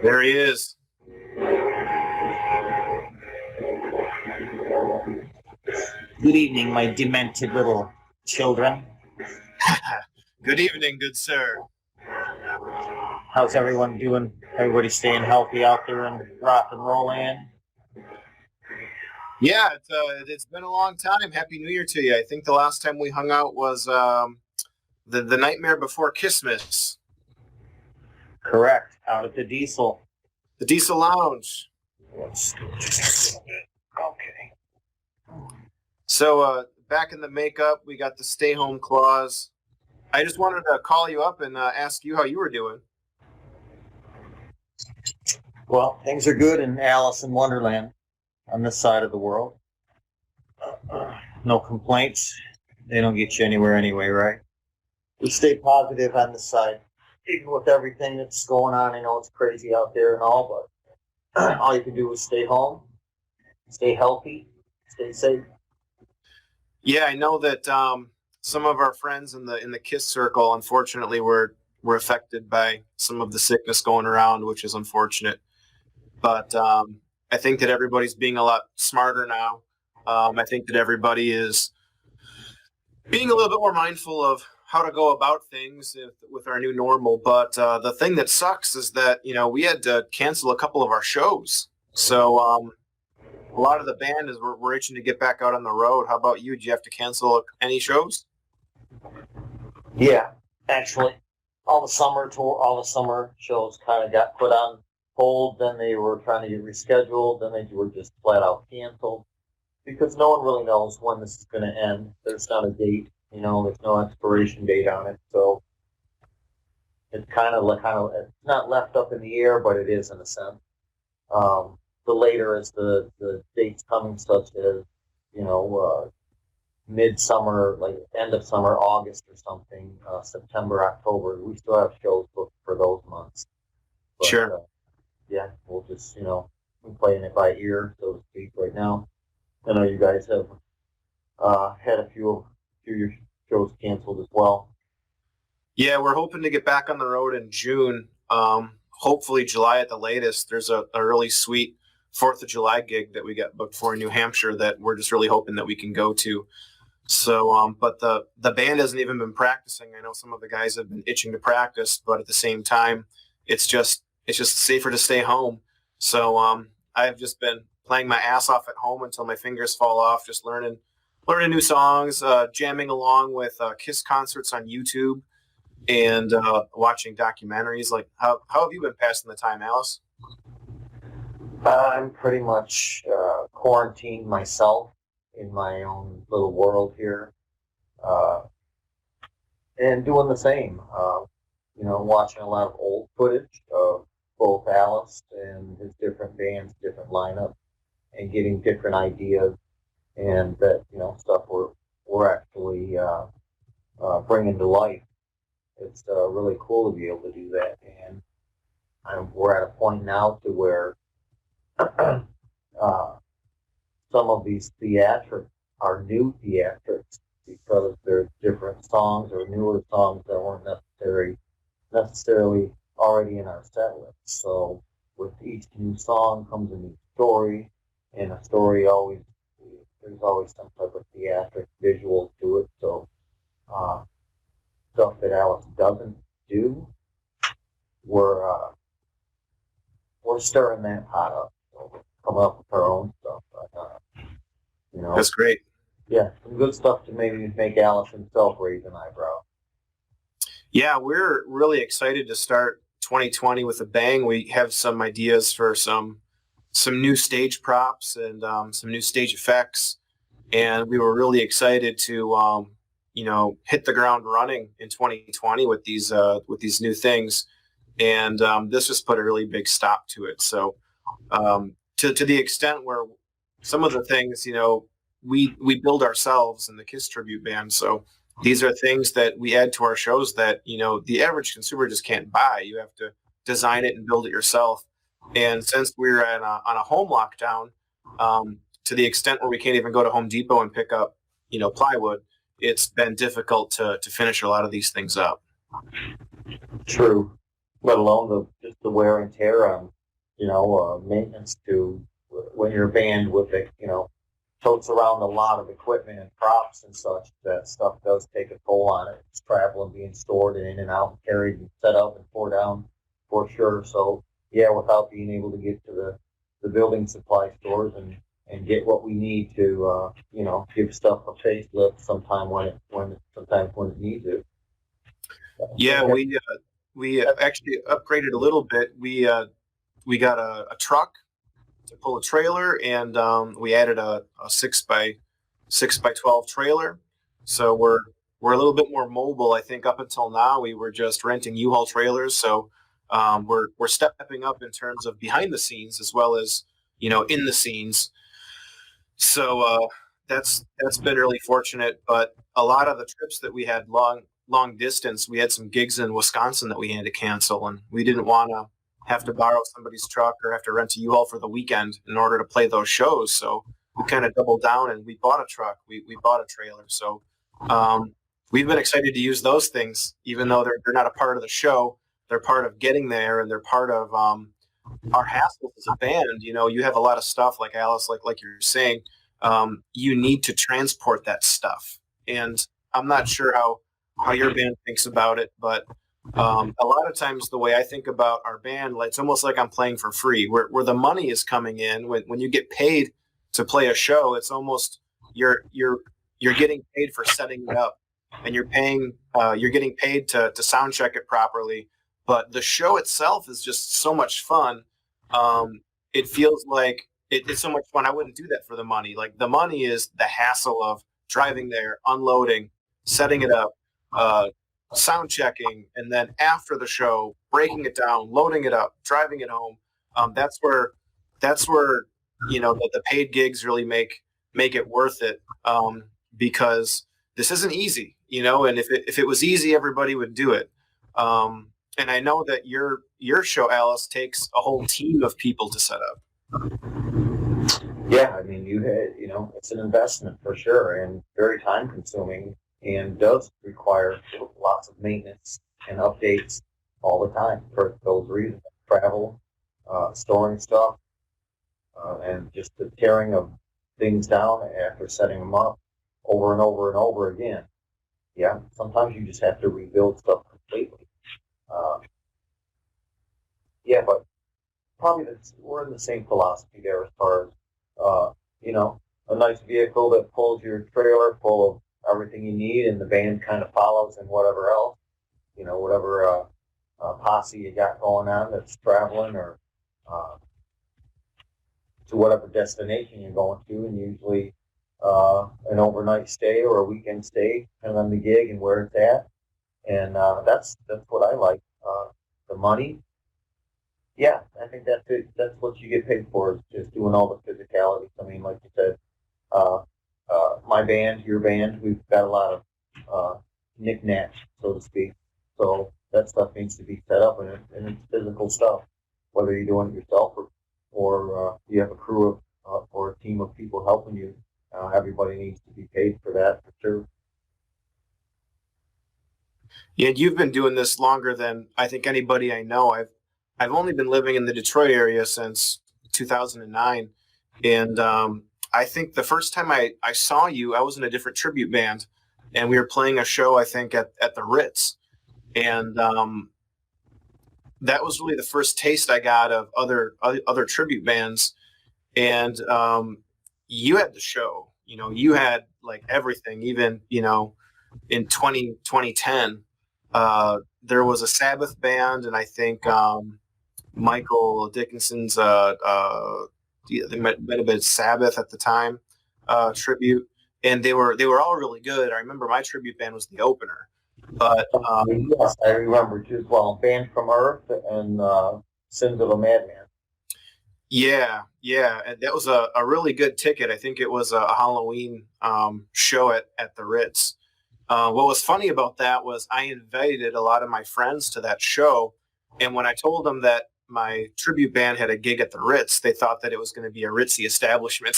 There he is. Good evening, my demented little children. Good evening, good sir. How's everyone doing? Everybody staying healthy out there in rock and roll land? Yeah, it's been a long time. Happy New Year to you. I think the last time we hung out was the nightmare before Christmas, Correct. Out at the Diesel. the Diesel Lounge. Let's do just a little bit. Okay. So back in the makeup, we got the stay home clause. I just wanted to call you up and ask you how you were doing. Well, things are good in Alice in Wonderland on this side of the world. No complaints. They don't get you anywhere anyway, right? We stay positive on this side, even with everything that's going on. I know it's crazy out there and all, but all you can do is stay home, stay healthy, stay safe. Yeah, I know that some of our friends in the KISS circle, unfortunately, were affected by some of the sickness going around, which is unfortunate. But I think that everybody's being a lot smarter now. I think that everybody is being a little bit more mindful of how to go about things with our new normal. But the thing that sucks is that, we had to cancel a couple of our shows. So a lot of the band is we're itching to get back out on the road. How about you? Did you have to cancel any shows? Yeah, actually, all the summer shows kind of got put on hold. Then they were trying to get rescheduled. Then they were just flat out canceled because no one really knows when this is going to end. There's not a date, there's no expiration date on it. So it's kind of it's not left up in the air, but it is in a sense. The later as the dates coming, such as midsummer, like end of summer, August or something, September, October. We still have shows booked for those months. But, Sure. Yeah, we'll just we're playing it by ear, so to speak, right now. I know you guys have had a few of your shows canceled as well. Yeah, we're hoping to get back on the road in June. Hopefully July at the latest. There's a really sweet 4th of July gig that we got booked for in New Hampshire that we're just really hoping that we can go to. So, but the band hasn't even been practicing. I know some of the guys have been itching to practice, but at the same time, it's just safer to stay home. So, I've just been playing my ass off at home until my fingers fall off, just learning new songs, jamming along with KISS concerts on YouTube, and watching documentaries. Like, how have you been passing the time, Alice? I'm pretty much quarantined myself in my own little world here, and doing the same. Watching a lot of old footage of both Alice and his different bands, different lineups, and getting different ideas, and that stuff we're actually bringing to life. It's really cool to be able to do that, and we're at a point now to where some of these theatrics are new theatrics because they're different songs or newer songs that weren't necessarily already in our set list. So with each new song comes a new story, and a story there's always some type of theatric visual to it. So stuff that Alice doesn't do, we're stirring that pot up. So we're coming up with our own stuff. That's great. Yeah, some good stuff to maybe make Alice himself raise an eyebrow. Yeah, we're really excited to start 2020 with a bang. We have some ideas for some new stage props and some new stage effects, and we were really excited to hit the ground running in 2020 with these new things, and this just put a really big stop to it. So to the extent where some of the things we build ourselves in the KISS tribute band. So these are things that we add to our shows that, the average consumer just can't buy. You have to design it and build it yourself. And since we're on a home lockdown, to the extent where we can't even go to Home Depot and pick up, plywood, it's been difficult to finish a lot of these things up. True. Let alone just the wear and tear on maintenance to when you're a band with it, totes around a lot of equipment and props and such. That stuff does take a toll on it. It's traveling, being stored and in and out, and carried and set up and tore down for sure. So yeah, without being able to get to the building supply stores and get what we need to give stuff a facelift sometime sometimes when it needs it. Yeah, we actually upgraded a little bit. We got a truck to pull a trailer, and we added a 6x12 trailer. So we're a little bit more mobile. I think up until now we were just renting U-Haul trailers. So we're stepping up in terms of behind the scenes as well as in the scenes. So that's been really fortunate. But a lot of the trips that we had long distance, we had some gigs in Wisconsin that we had to cancel, and we didn't want to have to borrow somebody's truck or have to rent a U-Haul for the weekend in order to play those shows. So we kind of doubled down and we bought a truck. We bought a trailer. So we've been excited to use those things, even though they're not a part of the show. They're part of getting there, and they're part of our hassles as a band. You have a lot of stuff, like Alice, like you're saying. You need to transport that stuff, and I'm not sure how your band thinks about it, but a lot of times the way I think about our band, it's almost like I'm playing for free. Where the money is coming in, when you get paid to play a show, it's almost you're getting paid for setting it up, and you're getting paid to sound check it properly. But the show itself is just so much fun. It feels like it's so much fun. I wouldn't do that for the money. Like, the money is the hassle of driving there, unloading, setting it up, sound checking, and then after the show, breaking it down, loading it up, driving it home. That's where the paid gigs really make it worth it, because this isn't easy, and if it was easy, everybody would do it. And I know that your show, Alice, takes a whole team of people to set up. Yeah, I mean, it's an investment for sure, and very time consuming, and does require lots of maintenance and updates all the time for those reasons. Travel, storing stuff, and just the tearing of things down after setting them up over and over and over again. Yeah, sometimes you just have to rebuild stuff completely. Uh, yeah, but probably we're in the same philosophy there as far as, a nice vehicle that pulls your trailer full of everything you need, and the band kind of follows and whatever else, whatever posse you got going on that's traveling, or uh, to whatever destination you're going to, and usually an overnight stay or a weekend stay, depending on the gig and where it's at. And that's what I like. The money, yeah, I think that's it. That's what you get paid for, is just doing all the physicality. I mean, like you said, uh, my band, your band, we've got a lot of knickknacks, so to speak. So that stuff needs to be set up, and it's physical stuff. Whether you're doing it yourself or you have a crew of or a team of people helping you, everybody needs to be paid for that for sure. Yeah, you've been doing this longer than I think anybody I know. I've only been living in the Detroit area since 2009, and I think the first time I saw you, I was in a different tribute band, and we were playing a show, I think, at the Ritz, and that was really the first taste I got of other tribute bands. And you had the show, you had like everything. Even in 2010, there was a Sabbath band, and I think Michael Dickinson's they might have been Sabbath at the time, tribute, and they were all really good. I remember my tribute band was the opener, but Yes, I remember too as well. Band from Earth and Sins of a Madman. yeah, and that was a really good ticket. I think it was a Halloween show at the Ritz. What was funny about that was I invited a lot of my friends to that show, and when I told them that my tribute band had a gig at the Ritz, they thought that it was going to be a ritzy establishment.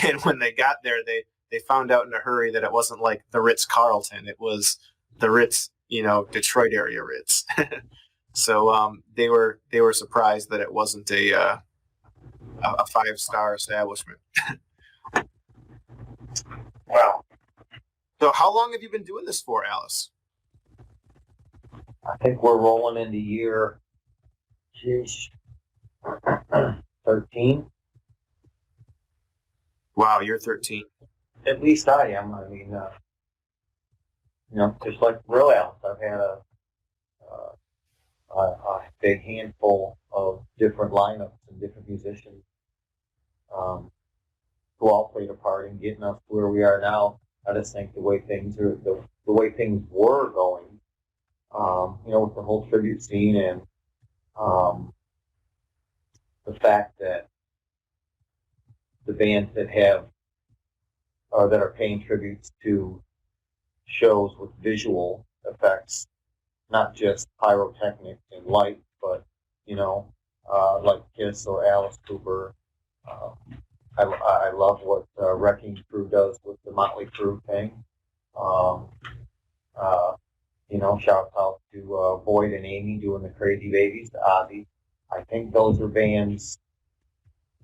And when they got there, they found out in a hurry that it wasn't like the Ritz Carlton. It was the Ritz, Detroit area Ritz. So they were surprised that it wasn't a 5-star establishment. Well, So how long have you been doing this for, Alice? I think we're rolling into year, geez, 13. Wow, you're 13. At least I am. I mean, just like Real Alice, I've had a big handful of different lineups and different musicians who all played a part in getting us to where we are now. I just think the way things are, the way things were going, with the whole tribute scene and the fact that the bands that have or that are paying tributes to shows with visual effects, not just pyrotechnics and light, but like Kiss or Alice Cooper. Uh, I love what Wrecking Crew does with the Motley Crue thing. Um, uh, shout out to Boyd and Amy doing the Crazy Babies, to Ozzy. I think those are bands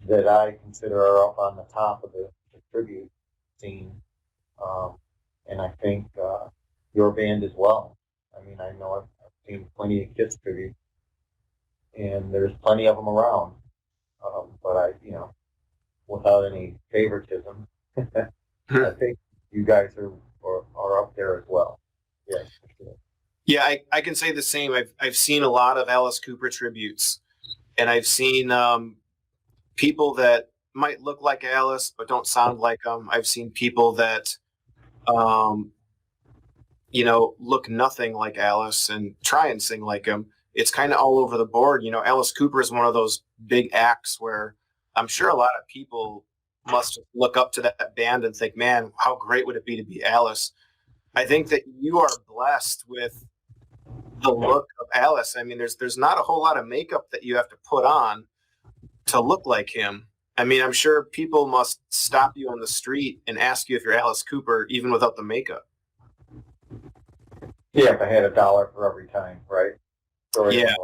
that I consider are up on the top of the tribute scene. And I think your band as well. I mean, I know I've seen plenty of Kiss tributes, and there's plenty of them around. But without any favoritism, I think you guys are up there as well. Yes, for sure. Yeah, I can say the same. I've seen a lot of Alice Cooper tributes, and I've seen people that might look like Alice but don't sound like them. I've seen people that look nothing like Alice and try and sing like him. It's kind of all over the board. Alice Cooper is one of those big acts where I'm sure a lot of people must look up to that band and think, man, how great would it be to be Alice? I think that you are blessed with the look of Alice. I mean, there's not a whole lot of makeup that you have to put on to look like him. I mean, I'm sure people must stop you on the street and ask you if you're Alice Cooper, even without the makeup. Yeah, if I had $1 for every time, right? Yeah.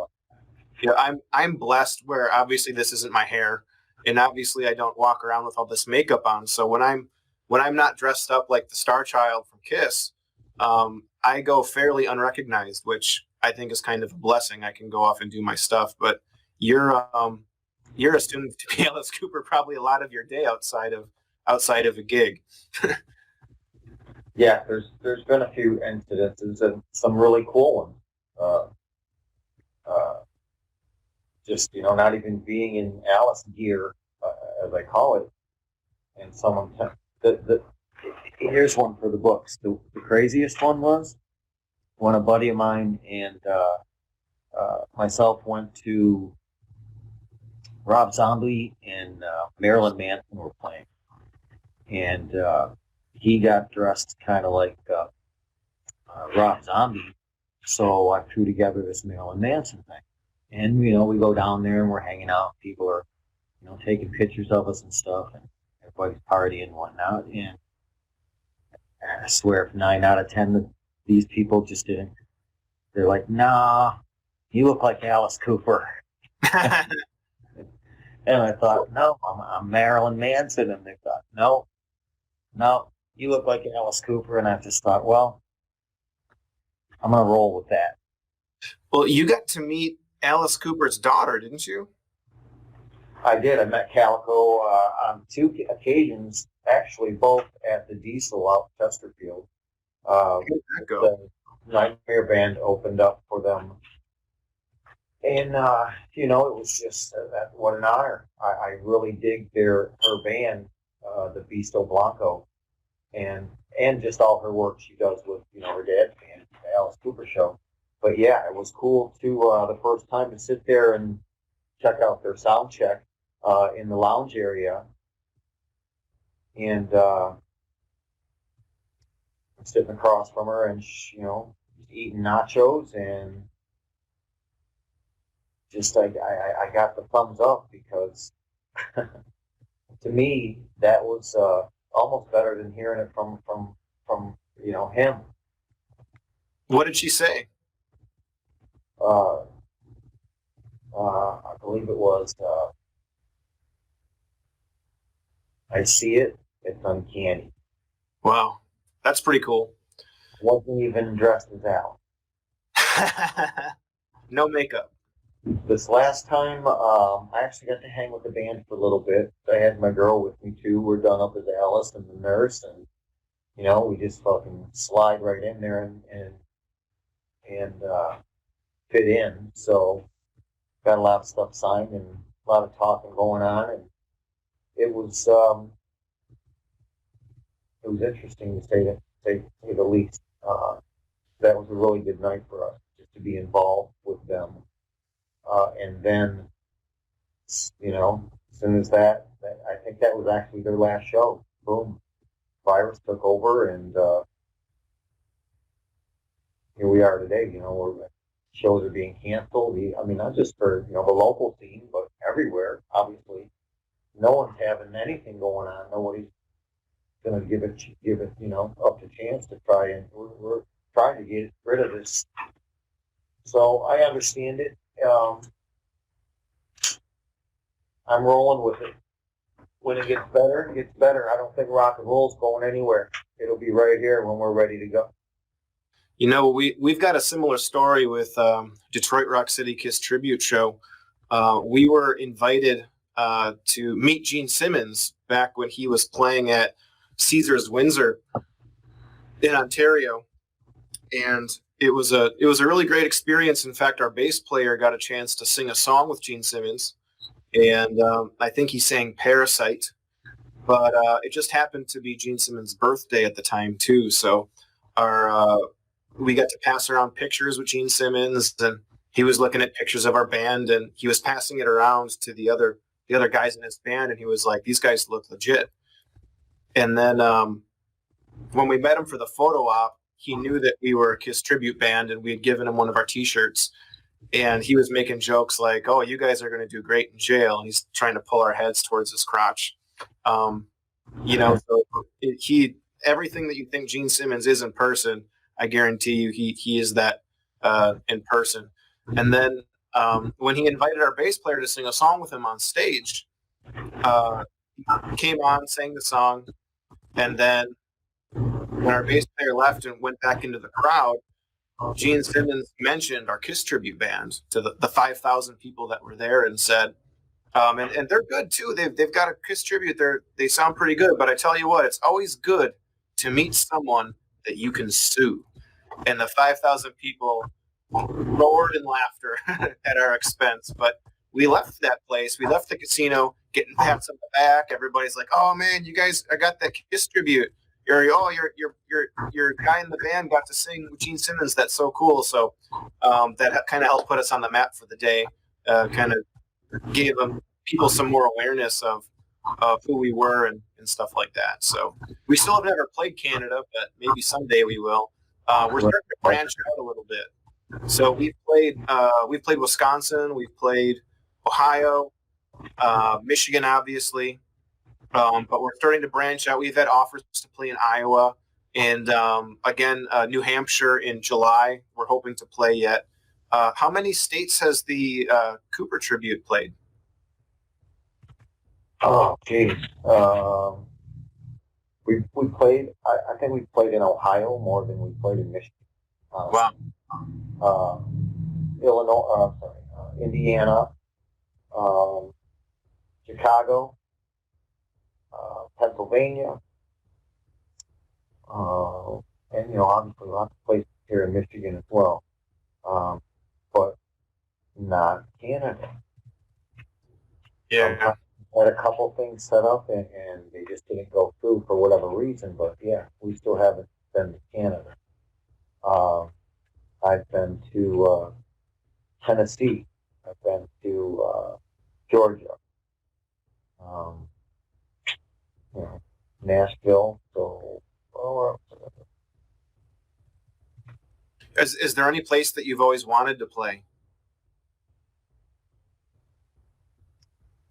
Yeah, I'm blessed where obviously this isn't my hair, and obviously I don't walk around with all this makeup on. So when I'm not dressed up like the StarChild from Kiss, I go fairly unrecognized, which I think is kind of a blessing. I can go off and do my stuff, but you're assumed to be Alice Cooper probably a lot of your day outside of a gig. Yeah, there's been a few incidences and some really cool ones. Just not even being in Alice gear, as I call it, and someone here's one for the books. The craziest one was when a buddy of mine and myself went to Rob Zombie and Marilyn Manson were playing, and he got dressed kind of like Rob Zombie, so I threw together this Marilyn Manson thing. And, we go down there and we're hanging out. People are, taking pictures of us and stuff, and everybody's partying and whatnot. And I swear, 9 out of 10, these people just didn't. They're like, nah, you look like Alice Cooper. And I thought, no, I'm Marilyn Manson. And they thought, no, you look like Alice Cooper. And I just thought, well, I'm going to roll with that. Well, you got to meet Alice Cooper's daughter, didn't you? I did. I met Calico on 2 occasions, actually both at the Diesel out in Chesterfield. How did that go? The Nightmare Band opened up for them. And, it was just what an honor. I really dig her band, the Beasto Blanco, and just all her work she does with, her dad's band, the Alice Cooper Show. But yeah, it was cool to the first time to sit there and check out their sound check in the lounge area, and I'm sitting across from her and eating nachos, and just I got the thumbs up because to me that was almost better than hearing it from him. What did she say? I believe it was, I see it, it's uncanny. Wow, that's pretty cool. Wasn't even dressed as Al. No makeup. This last time, I actually got to hang with the band for a little bit. I had my girl with me too. We're done up as Alice and the nurse, and we just fucking slide right in there and fit in. So got a lot of stuff signed and a lot of talking going on, and it was um, it was interesting to say the least. That was a really good night for us just to be involved with them. And then, as soon as that, I think that was actually their last show. Boom, virus took over, and here we are today. Where shows are being canceled. I mean, not just for the local scene, but everywhere. Obviously, no one's having anything going on. Nobody's going to give it up to chance to try, and we're trying to get rid of this. So I understand it. I'm rolling with it. When it gets better, it gets better. I don't think rock and roll's going anywhere. It'll be right here when we're ready to go. We've got a similar story with Detroit Rock City Kiss tribute show. We were invited to meet Gene Simmons back when he was playing at Caesars Windsor in Ontario, and it was a really great experience. In fact, our bass player got a chance to sing a song with Gene Simmons, and I think he sang "Parasite," but it just happened to be Gene Simmons' birthday at the time too. So our we got to pass around pictures with Gene Simmons, and he was looking at pictures of our band, and he was passing it around to the other guys in his band, and he was like, "These guys look legit." And then when we met him for the photo op, he knew that we were a Kiss tribute band, and we had given him one of our T-shirts, and he was making jokes like, "Oh, you guys are going to do great in jail." And he's trying to pull our heads towards his crotch. So he everything that you think Gene Simmons is in person, I guarantee you he is that in person. And then when he invited our bass player to sing a song with him on stage, he came on, sang the song, and then when our bass player left and went back into the crowd, Gene Simmons mentioned our Kiss tribute band to the 5,000 people that were there and said, and they're good too. They've got a Kiss tribute. They sound pretty good. But I tell you what, it's always good to meet someone that you can sue. And the 5,000 people roared in laughter at our expense. But we left that place. We left the casino, getting pats on the back. Everybody's like, "Oh man, you guys, I got that Kiss tribute. Your guy in the band got to sing with Gene Simmons. That's so cool." So that kind of helped put us on the map for the day. Kind of gave people some more awareness of who we were and stuff like that. So we still have never played Canada, but maybe someday we will. We're starting to branch out a little bit. So we've played Wisconsin, we've played Ohio, Michigan, obviously, but we're starting to branch out. We've had offers to play in Iowa and again New Hampshire in July. We're hoping to play yet. How many states has the Cooper tribute played? Oh, geez. We played. I think we played in Ohio more than we played in Michigan. Wow. Illinois. Indiana. Chicago. Pennsylvania. And obviously lots of places here in Michigan as well. But not Canada. Yeah. Had a couple things set up and they just didn't go through for whatever reason. But yeah, we still haven't been to Canada. I've been to Tennessee. I've been to Georgia. Nashville. So, Is there any place that you've always wanted to play?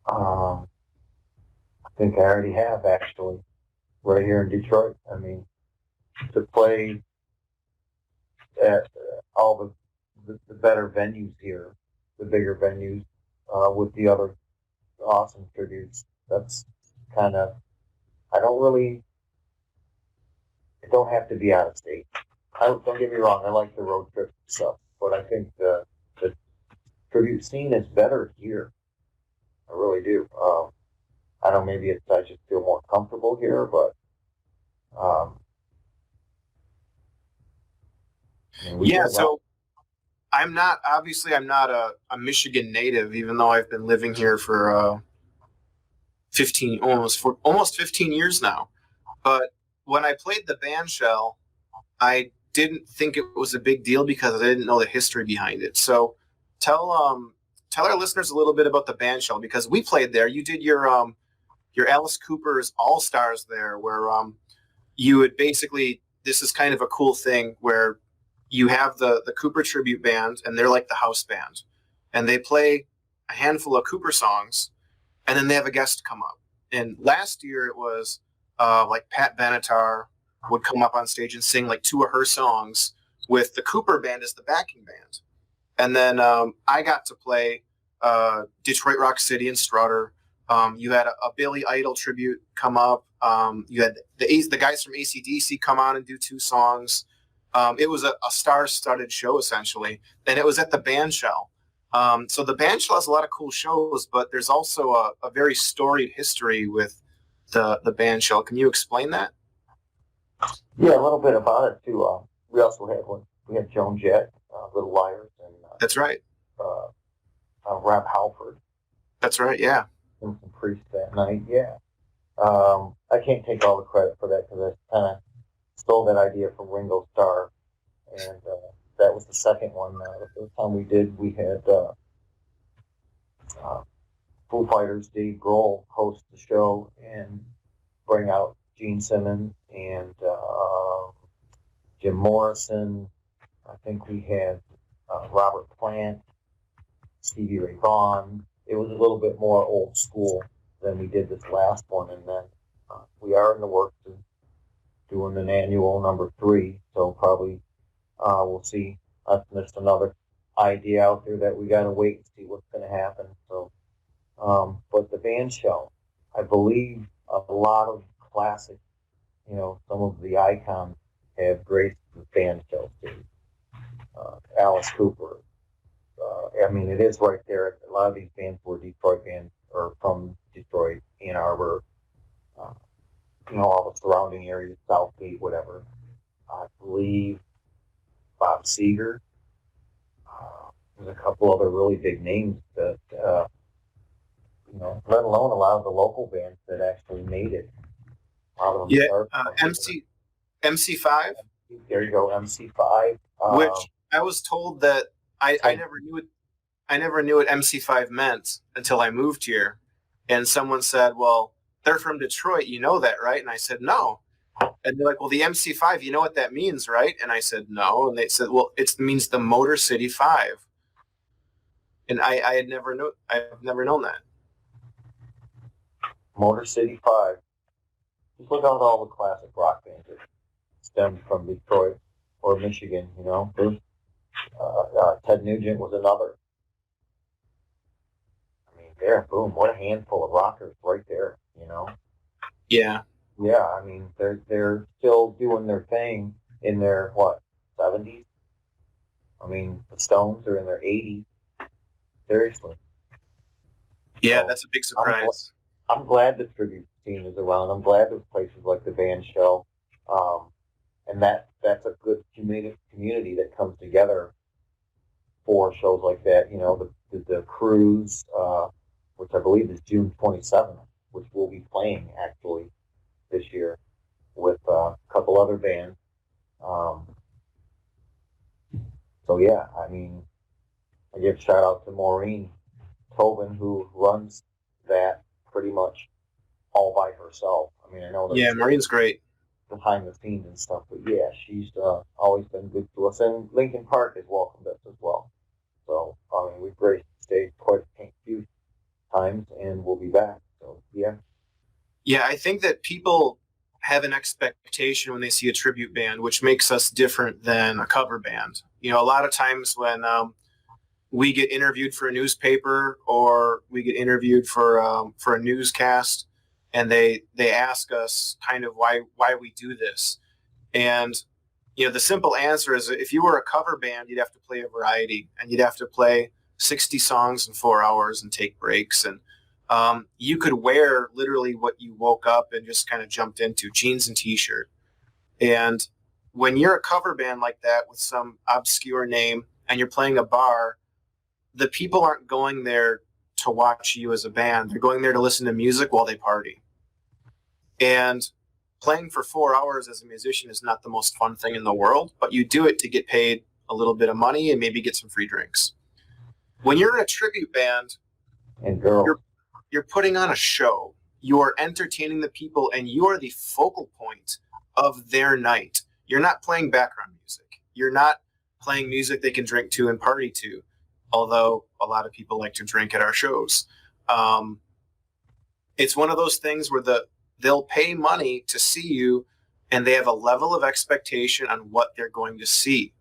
I think I already have actually, right here in Detroit. I mean, to play at all the better venues here, the bigger venues, with the other awesome tributes. That's kind of, I don't really, it don't have to be out of state. Don't get me wrong, I like the road trip stuff, but I think the tribute scene is better here. I really do. I don't know, maybe it's, I just feel more comfortable here, but um, I mean, we Yeah, get around. so I'm not a Michigan native, even though I've been living here for almost 15 years now. But when I played the band shell, I didn't think it was a big deal because I didn't know the history behind it. So tell tell our listeners a little bit about the band shell because we played there. You did your Alice Cooper's All Stars there, where you would basically, this is kind of a cool thing where you have the Cooper tribute band and they're like the house band, and they play a handful of Cooper songs, and then they have a guest come up. And last year it was like Pat Benatar would come up on stage and sing like two of her songs with the Cooper band as the backing band. And then I got to play Detroit Rock City and Strutter. You had a Billy Idol tribute come up. You had the guys from AC/DC come on and do two songs. It was a star-studded show essentially, and it was at the band shell. So the band shell has a lot of cool shows, but there's also a very storied history with the band shell. Can you explain that? Yeah, a little bit about it too. We also had one. We had Joan Jett, Little Liars, and That's right. uh, Rob Halford That's right. Yeah. and some priests that night. Yeah. I can't take all the credit for that because I kind of stole that idea from Ringo Starr, and that was the second one. The first time we did, we had uh, Foo Fighters' Dave Grohl host the show and bring out Gene Simmons and Jim Morrison. I think we had Robert Plant, Stevie Ray Vaughan. It was a little bit more old school than we did this last one, and then we are in the works of doing an annual number 3. So probably we'll see. There's another idea out there that we got to wait and see what's going to happen. So, but the band shell, I believe a lot of classic, some of the icons have graced the band shell too. Alice Cooper. I mean, it is right there. A lot of these bands were Detroit bands or from Detroit, Ann Arbor, all the surrounding areas, Southgate, whatever. I believe Bob Seger. There's a couple other really big names that, let alone a lot of the local bands that actually made it. A lot of them Yeah. started. MC5, There you go, MC5. which I was told that I So- never knew it. I never knew what MC5 meant until I moved here, and someone said, "Well, they're from Detroit. You know that, right?" And I said, "No." And they're like, "Well, the MC5, you know what that means, right?" And I said, "No." And they said, "Well, it means the Motor City 5." And I've never known that. Motor City 5. Just look at all the classic rock bands that stemmed from Detroit or Michigan, There's, Ted Nugent was another. I mean, there, boom, what a handful of rockers right there. Yeah. Yeah, I mean, they're still doing their thing in their, 70s? I mean, the Stones are in their 80s. Seriously. Yeah, So, that's a big surprise. I'm glad the tribute scene is around. I'm glad there's places like the band shell, and that's a good community that comes together for shows like that. The cruise, which I believe is June 27th, which we'll be playing actually this year with a couple other bands. So yeah, I mean, I give shout out to Maureen Tobin who runs that pretty much all by herself. I mean, I know Yeah, there's Marine's great. behind the scenes and stuff, but yeah, she's always been good to us. And Lincoln Park has welcomed us as well. So, I mean, we've graced the stage quite a few times, and we'll be back. So, yeah. Yeah, I think that people have an expectation when they see a tribute band, which makes us different than a cover band. A lot of times when we get interviewed for a newspaper or we get interviewed for a newscast, and they ask us kind of why we do this. And the simple answer is, if you were a cover band, you'd have to play a variety, and you'd have to play 60 songs in 4 hours and take breaks. And you could wear literally what you woke up and just kind of jumped into, jeans and t-shirt. And when you're a cover band like that with some obscure name and you're playing a bar, the people aren't going there to watch you as a band. They're going there to listen to music while they party. And playing for 4 hours as a musician is not the most fun thing in the world, but you do it to get paid a little bit of money and maybe get some free drinks. When you're in a tribute band, And girls. you're putting on a show. You are entertaining the people, and you are the focal point of their night. You're not playing background music. You're not playing music they can drink to and party to, although a lot of people like to drink at our shows. It's one of those things where they'll pay money to see you, and they have a level of expectation on what they're going to see.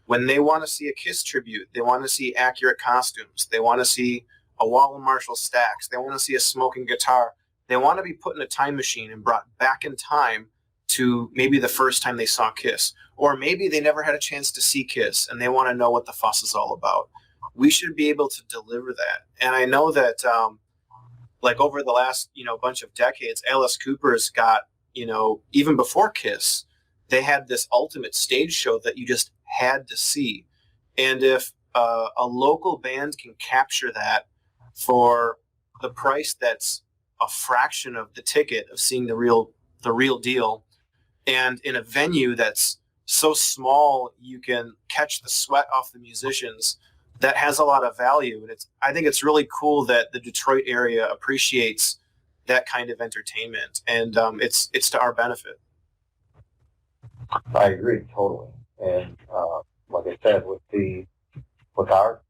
When they want to see a Kiss tribute, they want to see accurate costumes. They want to see a wall of Marshall stacks. They want to see a smoking guitar. They want to be put in a time machine and brought back in time to maybe the first time they saw Kiss, or maybe they never had a chance to see Kiss and they want to know what the fuss is all about. We should be able to deliver that. And I know that like over the last bunch of decades, Alice Cooper's got, even before Kiss, they had this ultimate stage show that you just had to see. And if a local band can capture that for the price that's a fraction of the ticket of seeing the real deal, and in a venue that's so small you can catch the sweat off the musicians, that has a lot of value. And I think it's really cool that the Detroit area appreciates that kind of entertainment, and it's to our benefit. I agree totally. And like I said, with our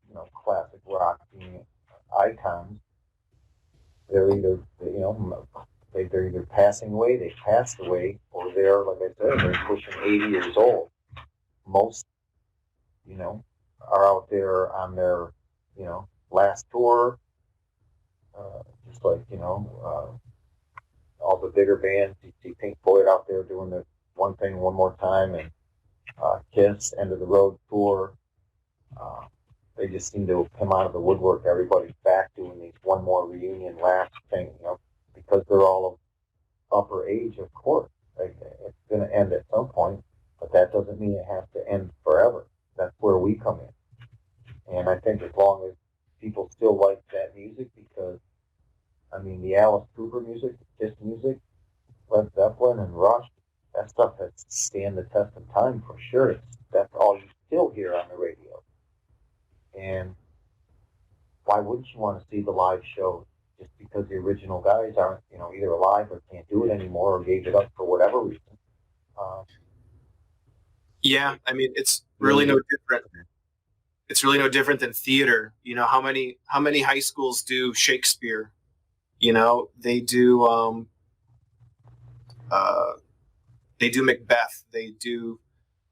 classic rock icons, they're either they're either passing away, they passed away, or they're, like I said, they're pushing 80 years old. Most are out there on their last tour, just like all the bigger bands. You see Pink Floyd out there doing the One Thing One More Time, and Kiss End of the Road tour. They just seem to come out of the woodwork. Everybody's back doing these one more reunion last thing, because they're all of upper age, of course. Like, it's going to end at some point, but that doesn't mean it has to end forever. That's where we come in. And I think as long as people still like that music, because, the Alice Cooper music, the Kiss music, Led Zeppelin and Rush, that stuff has to stand the test of time for sure. That's all you still hear on the radio. And why wouldn't you want to see the live shows? Just because the original guys aren't, either alive or can't do it anymore, or gave it up for whatever reason. Yeah, it's really no different. It's really no different than theater. How many high schools do Shakespeare? They do Macbeth. They do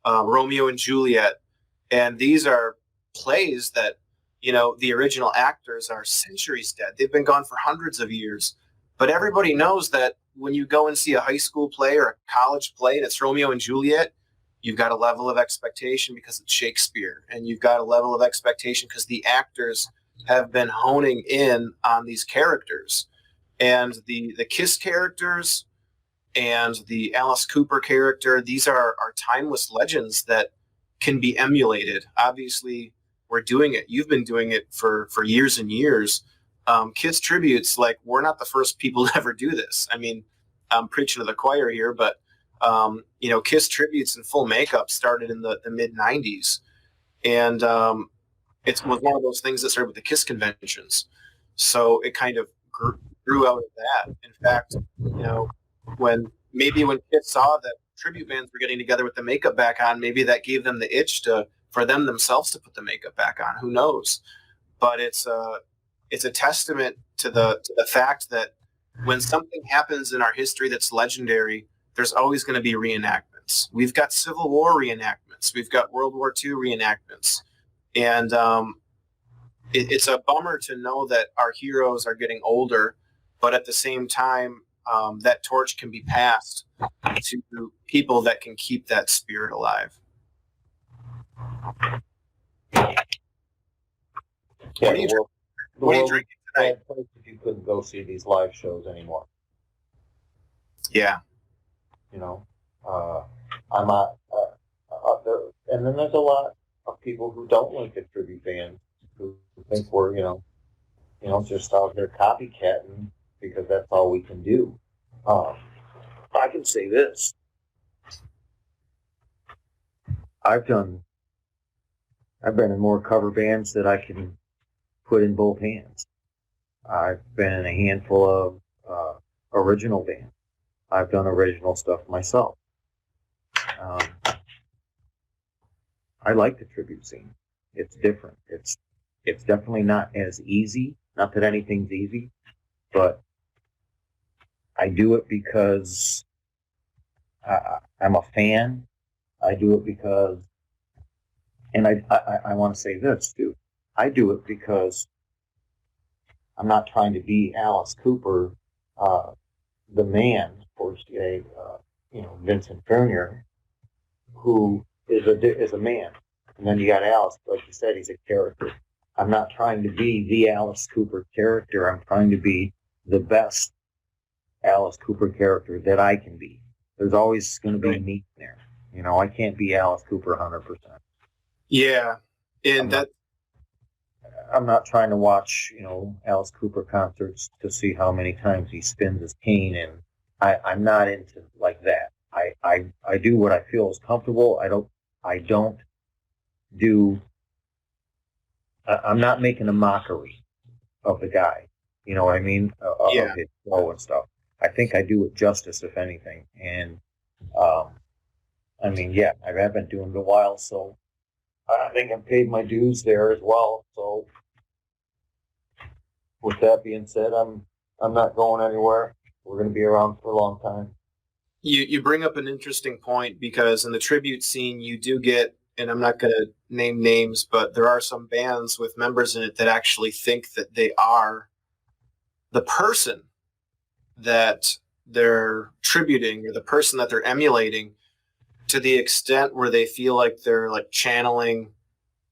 Romeo and Juliet, and these are plays that the original actors are centuries dead. They've been gone for hundreds of years, but everybody knows that when you go and see a high school play or a college play and it's Romeo and Juliet, you've got a level of expectation because it's Shakespeare, and you've got a level of expectation because the actors have been honing in on these characters. And the Kiss characters and the Alice Cooper character, these are timeless legends that can be emulated. Obviously, we're doing it. You've been doing it for years and years. Kiss tributes, like, we're not the first people to ever do this. I'm preaching to the choir here, but Kiss tributes in full makeup started in the mid 90s. And it was one of those things that started with the Kiss conventions. So it kind of grew out of that. In fact, when Kiss saw that tribute bands were getting together with the makeup back on, maybe that gave them the itch for them themselves to put the makeup back on. Who knows? But it's a testament to the fact that when something happens in our history that's legendary, there's always going to be reenactments. We've got Civil War reenactments. We've got World War II reenactments. And it's a bummer to know that our heroes are getting older, but at the same time, that torch can be passed to people that can keep that spirit alive. Yeah, What are you, the what are you world would drinking be a tonight? bad place if you couldn't go see these live shows anymore. Yeah. You know, uh, I'm not, there, and then there's a lot of people who don't like the tribute bands who think we're, just out here copycatting because that's all we can do. Um, I can say this: I've done, I've been in more cover bands that I can put in both hands. I've been in a handful of original bands. I've done original stuff myself. Um, I like the tribute scene. It's different. It's definitely not as easy. Not that anything's easy, but I do it because I'm a fan. I do it because, and I want to say this too. I do it because I'm not trying to be Alice Cooper, the man, or say, Vincent Furnier, who is a man, and then you got Alice, like you said, he's a character. I'm not trying to be the Alice Cooper character. I'm trying to be the best Alice Cooper character that I can be. There's always going to be me there. I can't be Alice Cooper 100%. Yeah. And I'm not trying to watch, Alice Cooper concerts to see how many times he spins his cane, and I'm not into like that. I do what I feel is comfortable. I don't do. I'm not making a mockery of the guy. You know what I mean? yeah. Of his flow and stuff. I think I do it justice, if anything. And I mean, yeah, I have been doing it a while, so I think I've paid my dues there as well. So, with that being said, I'm not going anywhere. We're going to be around for a long time. You bring up an interesting point, because in the tribute scene, you do get, and I'm not going to name names, but there are some bands with members in it that actually think that they are the person that they're tributing, or the person that they're emulating, to the extent where they feel like they're like channeling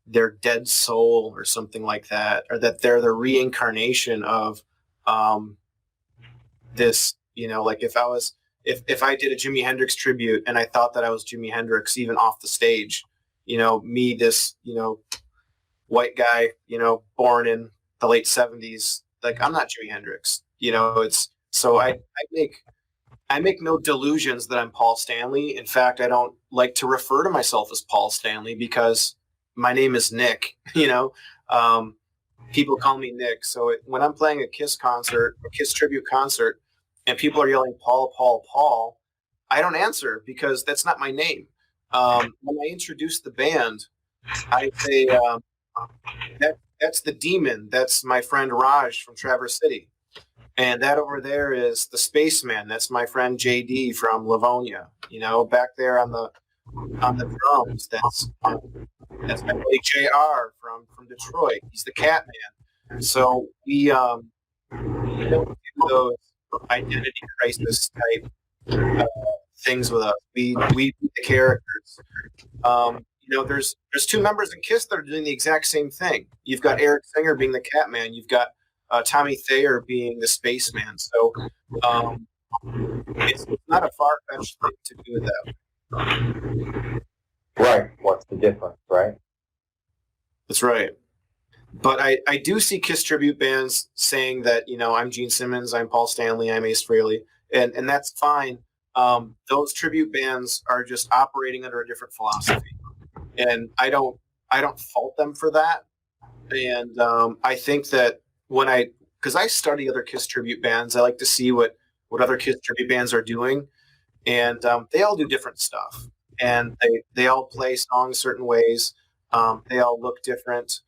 their dead soul or something like that, or that they're the reincarnation of this, like if I did a Jimi Hendrix tribute and I thought that I was Jimi Hendrix, even off the stage, me, this, white guy, born in the late 70s, like, I'm not Jimi Hendrix, it's, so I make no delusions that I'm Paul Stanley. In fact, I don't like to refer to myself as Paul Stanley, because my name is Nick. People call me Nick. So when I'm playing a Kiss concert, a Kiss tribute concert, and people are yelling Paul, Paul, Paul, I don't answer, because that's not my name. When I introduce the band, I say that's the Demon. That's my friend Raj from Traverse City. And that over there is the Spaceman. That's my friend JD from Livonia. Back there on the drums, that's my buddy JR from Detroit. He's the Catman. So we don't do those identity crisis type things with us. We be the characters. There's two members in Kiss that are doing the exact same thing. You've got Eric Singer being the Catman. You've got Tommy Thayer being the Spaceman. So it's not a far-fetched thing to do that. Right. What's the difference, right? That's right. But I do see Kiss tribute bands saying that, I'm Gene Simmons, I'm Paul Stanley, I'm Ace Frehley, and that's fine. Those tribute bands are just operating under a different philosophy, and I don't fault them for that. And I think that because I study other Kiss tribute bands, I like to see what other Kiss tribute bands are doing, and they all do different stuff, and they all play songs certain ways. They all look different,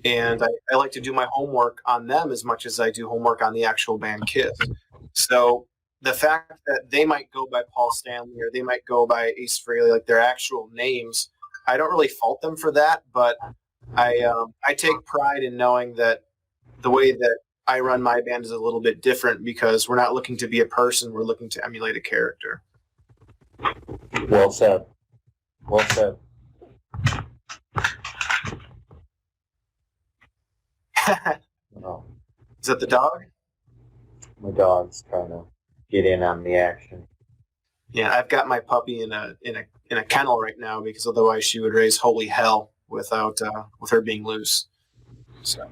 and I like to do my homework on them as much as I do homework on the actual band Kiss. So the fact that they might go by Paul Stanley or they might go by Ace Frehley, like their actual names, I don't really fault them for that, but I take pride in knowing that the way that I run my band is a little bit different because we're not looking to be a person; we're looking to emulate a character. Well said. Well said. Oh, Is that the dog? my dog's trying to get in on the action. Yeah, I've got my puppy in a kennel right now because otherwise she would raise holy hell without with her being loose. So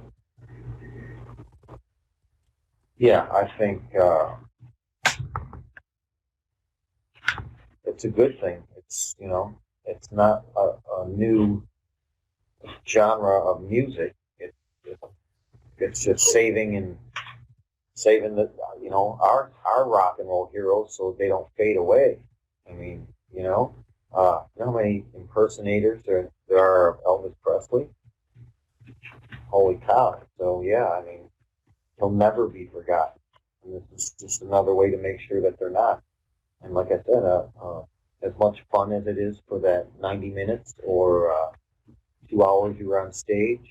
Yeah, I think it's a good thing. It's it's not a new genre of music. It it's just saving the our rock and roll heroes so they don't fade away. I mean, you know how many impersonators there are of Elvis Presley? Holy cow! So yeah, I mean, he'll never be forgotten. And this is just another way to make sure that they're not. And like I said, as much fun as it is for that 90 minutes or 2 hours you were on stage,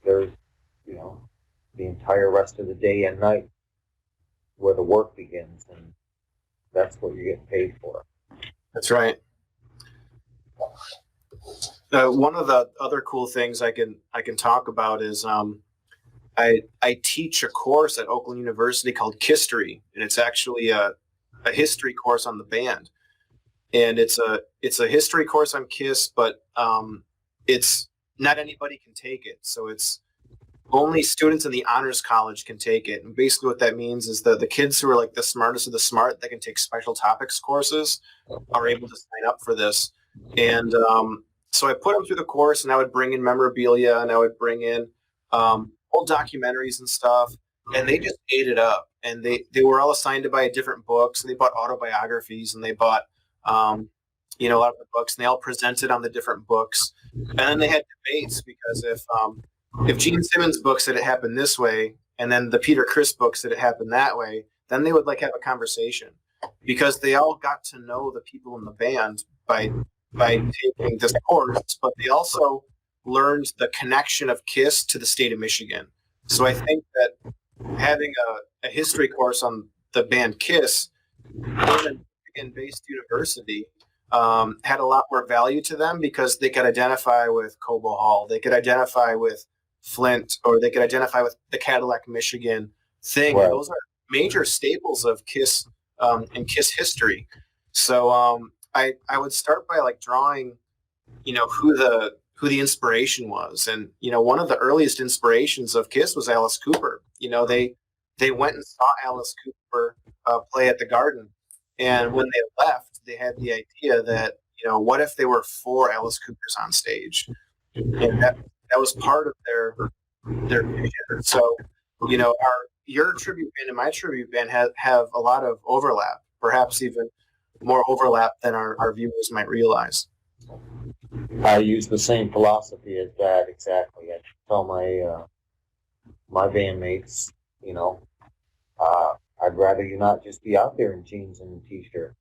there's, you know, the entire rest of the day and night where the work begins, and that's what you get paid for. that's right. One of the other cool things I can talk about is I teach a course at Oakland University called History, and it's actually a history course on the band. And it's a history course on Kiss, but it's not anybody can take it. So it's only students in the honors college can take it. And basically, what that means is that the kids who are like the smartest of the smart that can take special topics courses are able to sign up for this. And so I put them through the course, and I would bring in memorabilia, and I would bring in old documentaries and stuff, and they just ate it up. And they were all assigned to buy a different book, so they bought autobiographies, and they bought um, a lot of the books, and they all presented on the different books. And then they had debates because if Gene Simmons' book said it happened this way, and then the Peter Criss book said it happened that way, then they would like have a conversation because they all got to know the people in the band by taking this course, but they also learned the connection of Kiss to the state of Michigan. So I think that having a history course on the band Kiss in a Michigan-based university had a lot more value to them because they could identify with Cobo Hall, they could identify with Flint, or they could identify with the Cadillac, Michigan thing. Right. And those are major staples of Kiss and Kiss history. So I would start by like drawing, who the inspiration was, and one of the earliest inspirations of Kiss was Alice Cooper. They went and saw Alice Cooper play at the Garden, and when they left, they had the idea that what if they were four Alice Coopers on stage, and that was part of their vision. So your tribute band and my tribute band have a lot of overlap, perhaps even more overlap than our viewers might realize. I use the same philosophy as that exactly. I tell my bandmates, I'd rather you not just be out there in jeans and a t-shirt.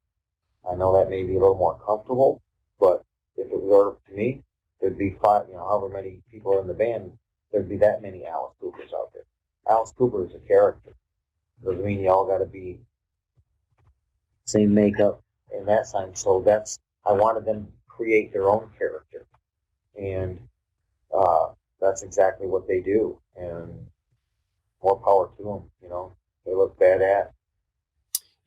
I know that may be a little more comfortable, but if it were to me, there'd be five, however many people are in the band, there'd be that many Alice Coopers out there. Alice Cooper is a character. Doesn't mean you all got to be same makeup and that sign. So I wanted them to create their own character, and that's exactly what they do. And more power to them. They look badass.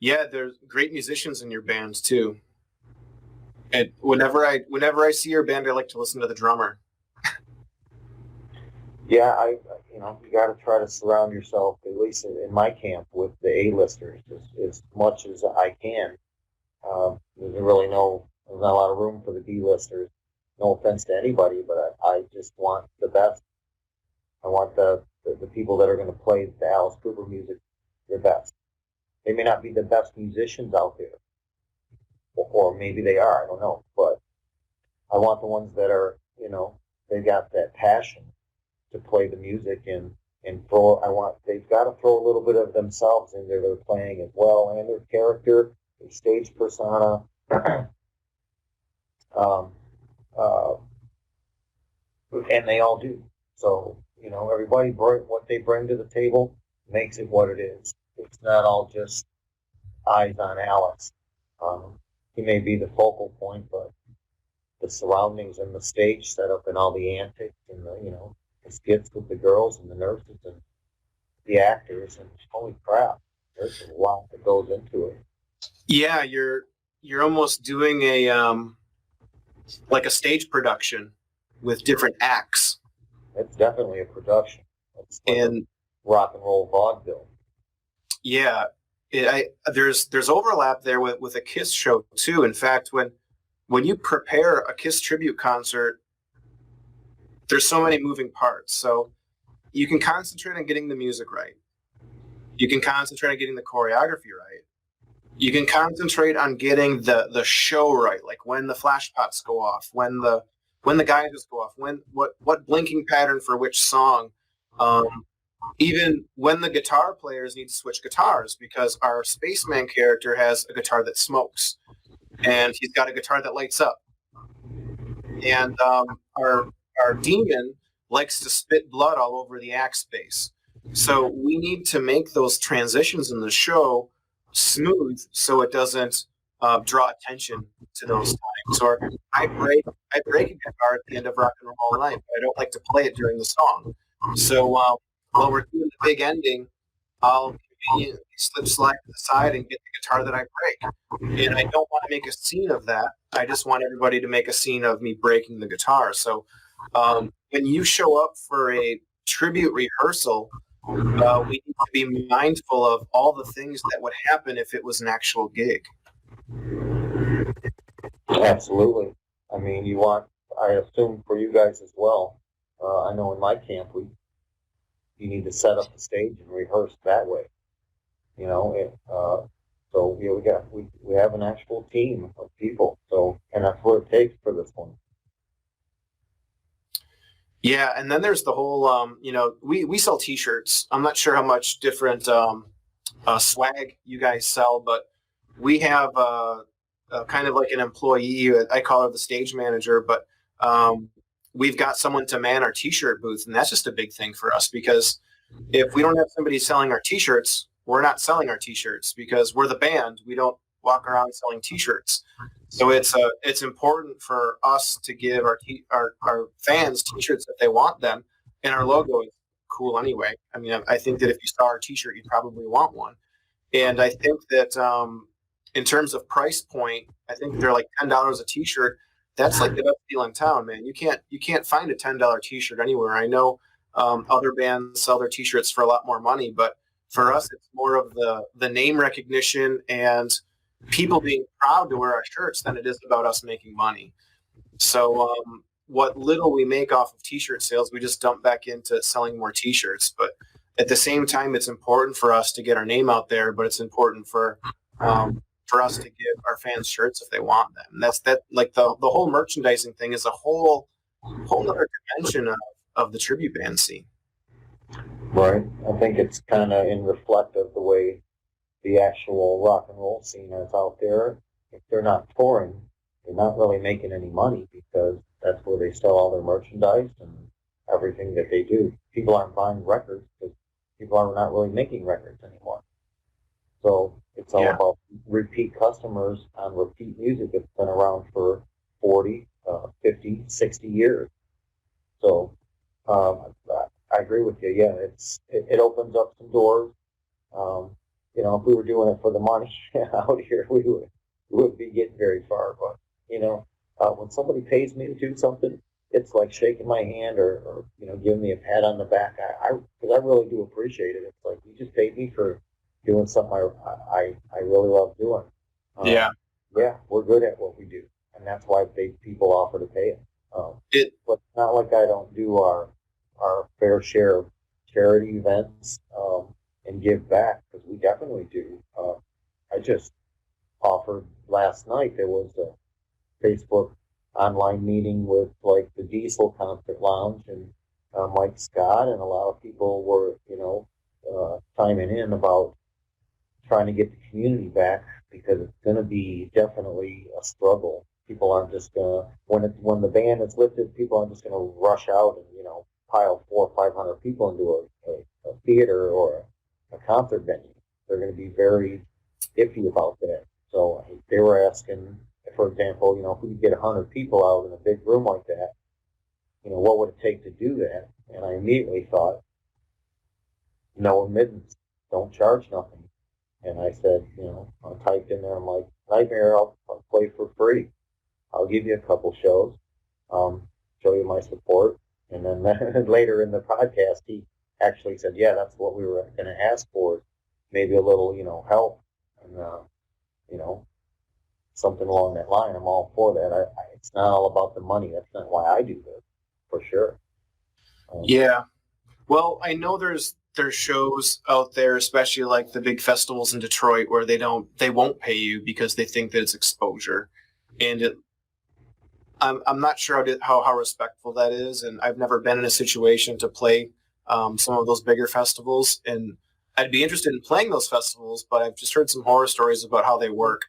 Yeah, there's great musicians in your bands too. And whenever I see your band, I like to listen to the drummer. Yeah, you got to try to surround yourself, at least in my camp, with the A-listers as much as I can. There's not a lot of room for the B-listers. No offense to anybody, but I just want the best. I want the people that are going to play the Alice Cooper music the best. They may not be the best musicians out there, or maybe they are, I don't know. But I want the ones that are, they got that passion to play the music and they've got to throw a little bit of themselves in there. They're playing as well, and their character, their stage persona. um, uh, and they all do. So, everybody what they bring to the table makes it what it is. It's not all just eyes on Alex. Um, he may be the focal point, but the surroundings and the stage setup and all the antics and the skits with the girls and the nurses and the actors, and holy crap, there's a lot that goes into it. Yeah, you're almost doing a like a stage production with different acts. It's definitely a production. It's like And a rock and roll vaudeville. yeah, there's overlap there with a Kiss show too. In fact, when you prepare a Kiss tribute concert, there's so many moving parts. So you can concentrate on getting the music right. You can concentrate on getting the choreography right. You can concentrate on getting the show right, like when the flash pots go off, when the geysers go off, when what blinking pattern for which song. Um, Even when the guitar players need to switch guitars because our spaceman character has a guitar that smokes and he's got a guitar that lights up, and our demon likes to spit blood all over the axe space. So we need to make those transitions in the show smooth so it doesn't draw attention to those times. Or I break a guitar at the end of Rock and Roll All Night, but I don't like to play it during the song. So while we're doing the big ending, I'll conveniently slide to the side and get the guitar that I break. And I don't want to make a scene of that. I just want everybody to make a scene of me breaking the guitar. So when you show up for a tribute rehearsal, we need to be mindful of all the things that would happen if it was an actual gig. Absolutely. I mean, I assume for you guys as well. I know in my camp, you need to set up the stage and rehearse that way. So yeah, we have an actual team of people. So, and that's what it takes for this one. Yeah, and then there's the whole, we sell T-shirts. I'm not sure how much different swag you guys sell, but we have kind of like an employee. I call her the stage manager, but we've got someone to man our T-shirt booth, and that's just a big thing for us because if we don't have somebody selling our T-shirts, we're not selling our T-shirts because we're the band. We don't walk around selling T-shirts. So it's important for us to give our fans T-shirts if they want them, and our logo is cool anyway. I mean, I think that if you saw our T-shirt, you'd probably want one. And I think that in terms of price point, I think they're like $10 a T-shirt. That's like the best deal in town, man. You can't find a $10 T-shirt anywhere. I know other bands sell their T-shirts for a lot more money, but for us, it's more of the name recognition and people being proud to wear our shirts than it is about us making money. So what little we make off of T-shirt sales, we just dump back into selling more T-shirts. But at the same time, it's important for us to get our name out there, but it's important for us to give our fans shirts if they want them. And that's like the whole merchandising thing is a whole other dimension of the tribute band scene. Right. I think it's kind of in reflect of the way the actual rock and roll scene is out there. If they're not touring, they're not really making any money because that's where they sell all their merchandise and everything that they do. People aren't buying records because people are not really making records anymore. So it's all about repeat customers on repeat music that's been around for 40, 50, 60 years. So I agree with you. Yeah, it opens up some doors. If we were doing it for the money out here, we would be getting very far. But when somebody pays me to do something, it's like shaking my hand or giving me a pat on the back. Because I really do appreciate it. It's like you just paid me for doing something I really love doing. Yeah, we're good at what we do, and that's why people offer to pay it. But it's not like I don't do our fair share of charity events and give back, because we definitely do. I just offered last night, there was a Facebook online meeting with like the Diesel Concert Lounge and Mike Scott, and a lot of people were, chiming in about trying to get the community back, because it's going to be definitely a struggle People aren't just gonna when the ban is lifted, people aren't just gonna rush out and pile 400 or 500 people into a theater or a concert venue. They're going to be very iffy about that. So they were asking, for example, if we could get 100 people out in a big room like that, what would it take to do that? And I immediately thought, no admittance, don't charge nothing. And I said, I typed in there, I'm like, Nightmare, I'll play for free. I'll give you a couple shows, show you my support. And then later in the podcast, he actually said, yeah, that's what we were going to ask for, maybe a little, help. And, something along that line. I'm all for that. It's not all about the money. That's not why I do this, for sure. Yeah. Well, I know there's shows out there, especially like the big festivals in Detroit, where they won't pay you because they think that it's exposure, and I'm not sure how respectful that is, and I've never been in a situation to play some of those bigger festivals, and I'd be interested in playing those festivals, but I've just heard some horror stories about how they work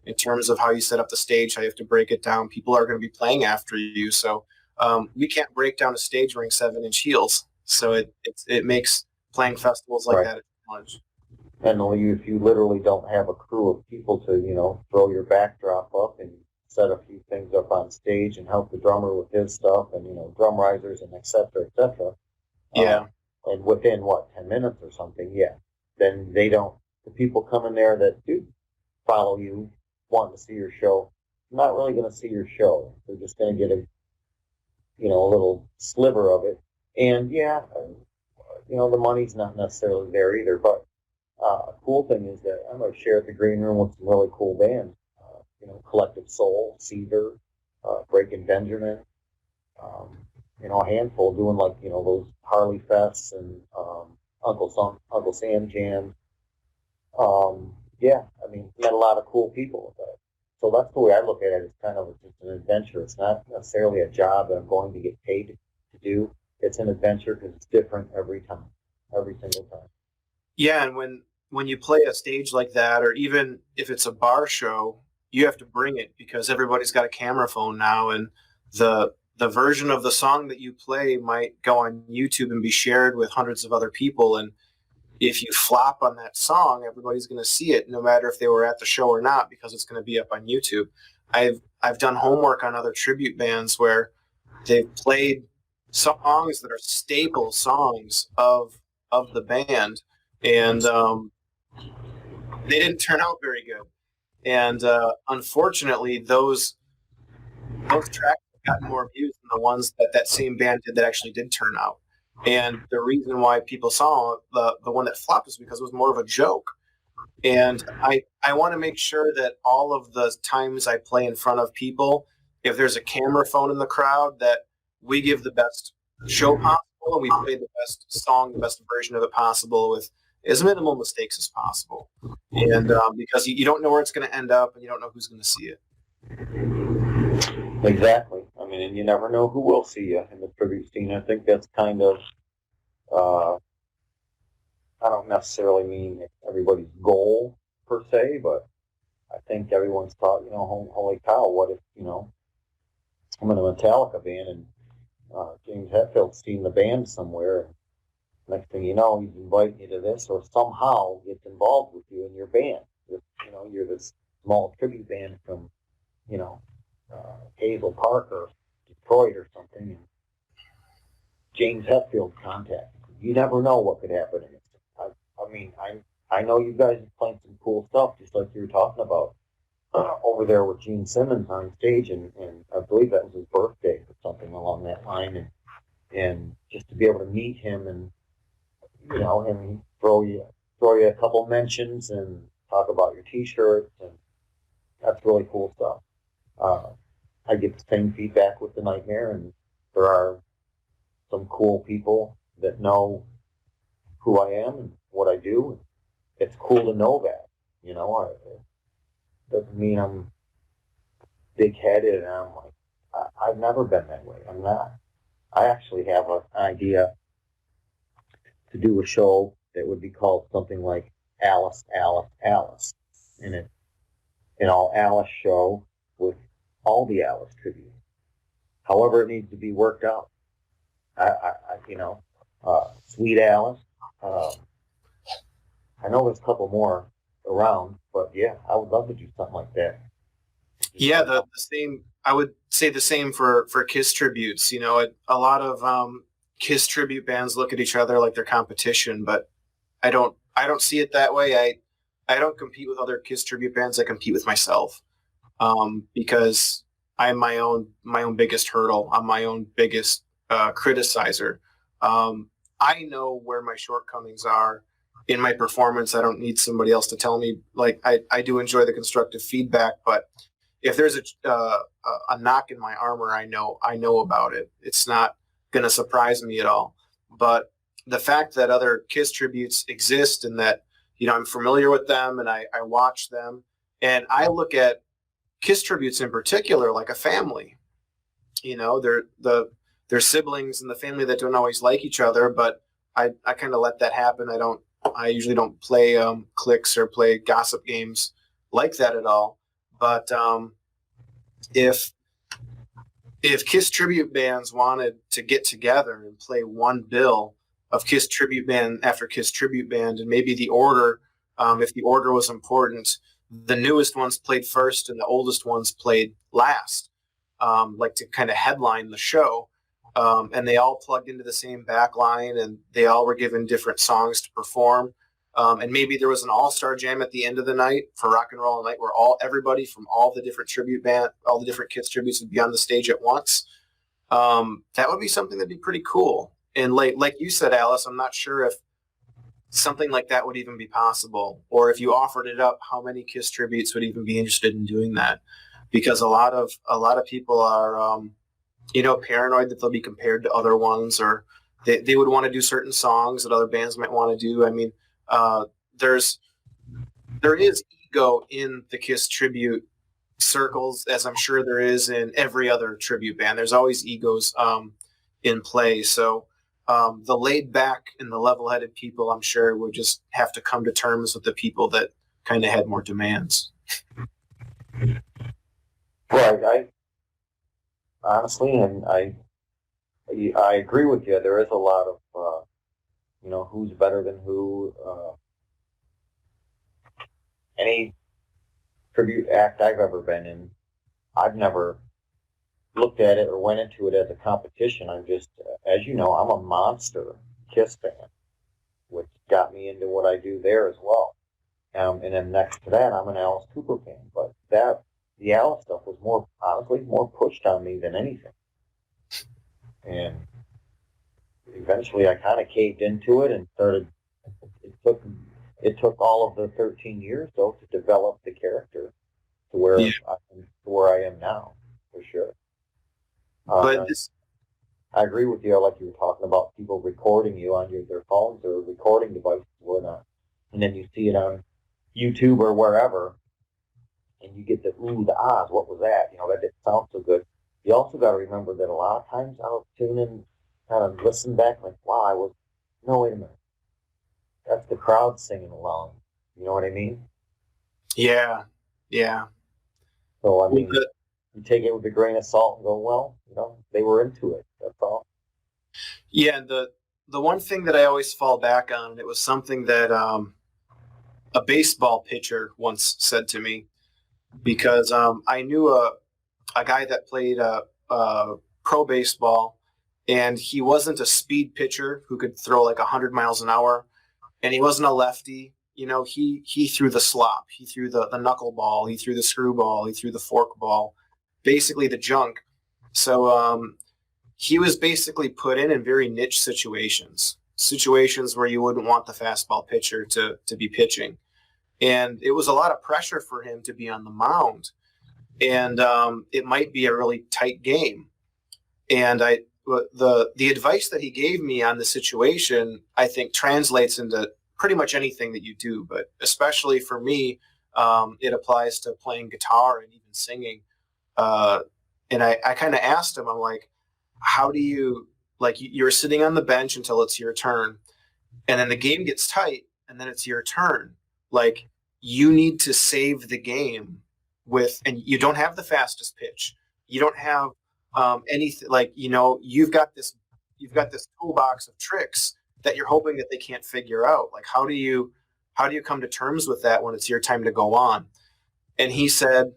in terms of how you set up the stage, how you have to break it down. People are going to be playing after you, so we can't break down a stage wearing 7-inch heels. So it makes playing festivals like that a challenge. And if you literally don't have a crew of people to, throw your backdrop up and set a few things up on stage and help the drummer with his stuff and, drum risers and et cetera. Yeah. And within, 10 minutes or something, then the people coming there that do follow you, wanting to see your show, not really going to see your show. They're just going to get a little sliver of it. And the money's not necessarily there either. But a cool thing is that I'm going to share the green room with some really cool bands. Collective Soul, Cedar, Breaking Benjamin, a handful doing those Harley Fests and Uncle Sam jams. Met a lot of cool people with that. So that's the way I look at it. It's kind of just an adventure. It's not necessarily a job that I'm going to get paid to do. It's an adventure because it's different every time, every single time. Yeah, and when you play a stage like that, or even if it's a bar show, you have to bring it because everybody's got a camera phone now, and the version of the song that you play might go on YouTube and be shared with hundreds of other people. And if you flop on that song, everybody's going to see it, no matter if they were at the show or not, because it's going to be up on YouTube. I've done homework on other tribute bands where they've played songs that are staple songs of the band, and they didn't turn out very good. And unfortunately, those tracks have gotten more views than the ones that same band did that actually did turn out. And the reason why people saw the one that flopped is because it was more of a joke. And I want to make sure that all of the times I play in front of people, if there's a camera phone in the crowd, that we give the best show possible and we play the best song, the best version of it possible with as minimal mistakes as possible. And because you don't know where it's going to end up and you don't know who's going to see it. Exactly. And you never know who will see you in the tribute scene. I think that's kind of, I don't necessarily mean everybody's goal per se, but I think everyone's thought, holy cow, what if, I'm in a Metallica band and James Hetfield's seen the band somewhere, and next thing you know, he's inviting you to this, or somehow gets involved with you in your band. You're this small tribute band from, Hazel Park or Detroit or something, and James Hetfield contacted you. You never know what could happen. I know you guys are playing some cool stuff, just like you were talking about over there with Gene Simmons on stage, and I believe that was his birthday or something along that line, and just to be able to meet him and him throw you a couple mentions and talk about your T-shirts, and that's really cool stuff. I get the same feedback with the Nightmare, and there are some cool people that know who I am and what I do. It's cool to know that, it doesn't mean I'm big-headed and I'm like, I've never been that way. I'm not. I actually have an idea to do a show that would be called something like Alice, Alice, Alice. And an all Alice show with all the Alice tributes. However, it needs to be worked out. Sweet Alice. Um, I know there's a couple more around, but yeah, I would love to do something like that. Yeah, the same. I would say the same for Kiss tributes. You know, a lot of Kiss tribute bands look at each other like they're competition, but I don't see it that way. I don't compete with other Kiss tribute bands. I compete with myself, because I'm my own biggest hurdle. I'm my own biggest criticizer. I know where my shortcomings are in my performance. I don't need somebody else to tell me. Like I do enjoy the constructive feedback, but if there's a knock in my armor, I know about it. It's not going to surprise me at all. But the fact that other Kiss tributes exist and that I'm familiar with them and I watch them and I look at Kiss tributes in particular like a family. They're siblings in the family that don't always like each other, but I kind of let that happen. I usually don't play cliques or play gossip games like that at all. But if Kiss tribute bands wanted to get together and play one bill of Kiss tribute band after Kiss tribute band, and maybe the order, if the order was important, the newest ones played first and the oldest ones played last, like to kind of headline the show. And they all plugged into the same back line and they all were given different songs to perform. And maybe there was an all-star jam at the end of the night for Rock and Roll Night where everybody from all the different all the different Kiss tributes would be on the stage at once. That would be something that'd be pretty cool. And like you said, Alice, I'm not sure if something like that would even be possible, or if you offered it up, how many Kiss tributes would even be interested in doing that? Because a lot of people are, paranoid that they'll be compared to other ones, or they would want to do certain songs that other bands might want to do. I mean, uh, there is ego in the Kiss tribute circles, as I'm sure there is in every other tribute band. There's always egos in play. So the laid back and the level headed people, I'm sure, would just have to come to terms with the people that kind of had more demands. Right. I honestly, and I agree with you. There is a lot of who's better than who. Any tribute act I've ever been in, I've never looked at it or went into it as a competition. I'm just, as you know, I'm a monster Kiss fan, which got me into what I do there as well. And then next to that, I'm an Alice Cooper fan. But the Alice stuff was honestly more pushed on me than anything. And eventually I kind of caved into it and started, it took all of the 13 years, though, to develop the character to where, I am now, for sure. But I agree with you, like you were talking about people recording you on their phones or recording devices or whatnot, and then you see it on YouTube or wherever, and you get the ahs, what was that? That didn't sound so good. You also got to remember that a lot of times I'll tune in, kind of listen back, like, wow, no, wait a minute. That's the crowd singing along. You know what I mean? yeah. So, I mean, you take it with a grain of salt and go, well, they were into it. That's all. Yeah, the one thing that I always fall back on, and it was something that a baseball pitcher once said to me, because I knew a guy that played pro baseball, and he wasn't a speed pitcher who could throw like 100 miles an hour, and he wasn't a lefty. He threw the slop, he threw the knuckleball, he threw the screwball, he threw the forkball, basically the junk. So he was basically put in very niche situations where you wouldn't want the fastball pitcher to be pitching. And it was a lot of pressure for him to be on the mound. And it might be a really tight game. And the advice that he gave me on the situation, I think, translates into pretty much anything that you do. But especially for me, it applies to playing guitar and even singing. And I kind of asked him, I'm like, how do you, like, you're sitting on the bench until it's your turn, and then the game gets tight, and then it's your turn. Like, you need to save the game and you don't have the fastest pitch. You don't have anything like, you've got this toolbox of tricks that you're hoping that they can't figure out. Like, how do you come to terms with that when it's your time to go on? And he said,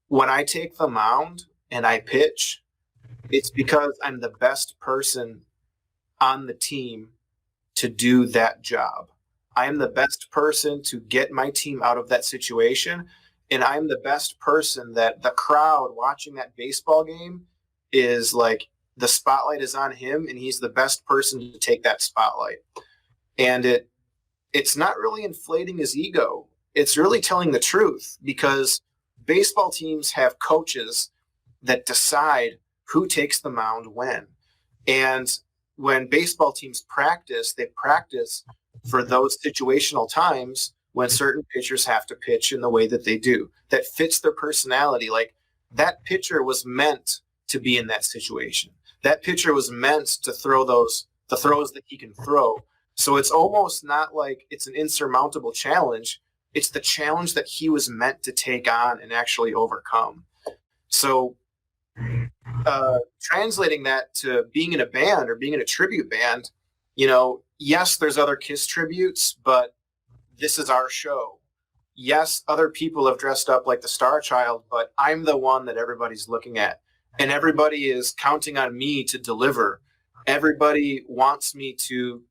when I take the mound and I pitch, it's because I'm the best person on the team to do that job. I am the best person to get my team out of that situation. And I'm the best person that the crowd watching that baseball game is like, the spotlight is on him and he's the best person to take that spotlight. And it's not really inflating his ego. It's really telling the truth, because baseball teams have coaches that decide who takes the mound when. And when baseball teams practice, they practice for those situational times when certain pitchers have to pitch in the way that they do, that fits their personality. Like, that pitcher was meant to be in that situation. That pitcher was meant to throw the throws that he can throw. So it's almost not like it's an insurmountable challenge. It's the challenge that he was meant to take on and actually overcome. So translating that to being in a band or being in a tribute band, yes, there's other KISS tributes, but this is our show. Yes, other people have dressed up like the StarChild, but I'm the one that everybody's looking at. And everybody is counting on me to deliver. Everybody wants me to,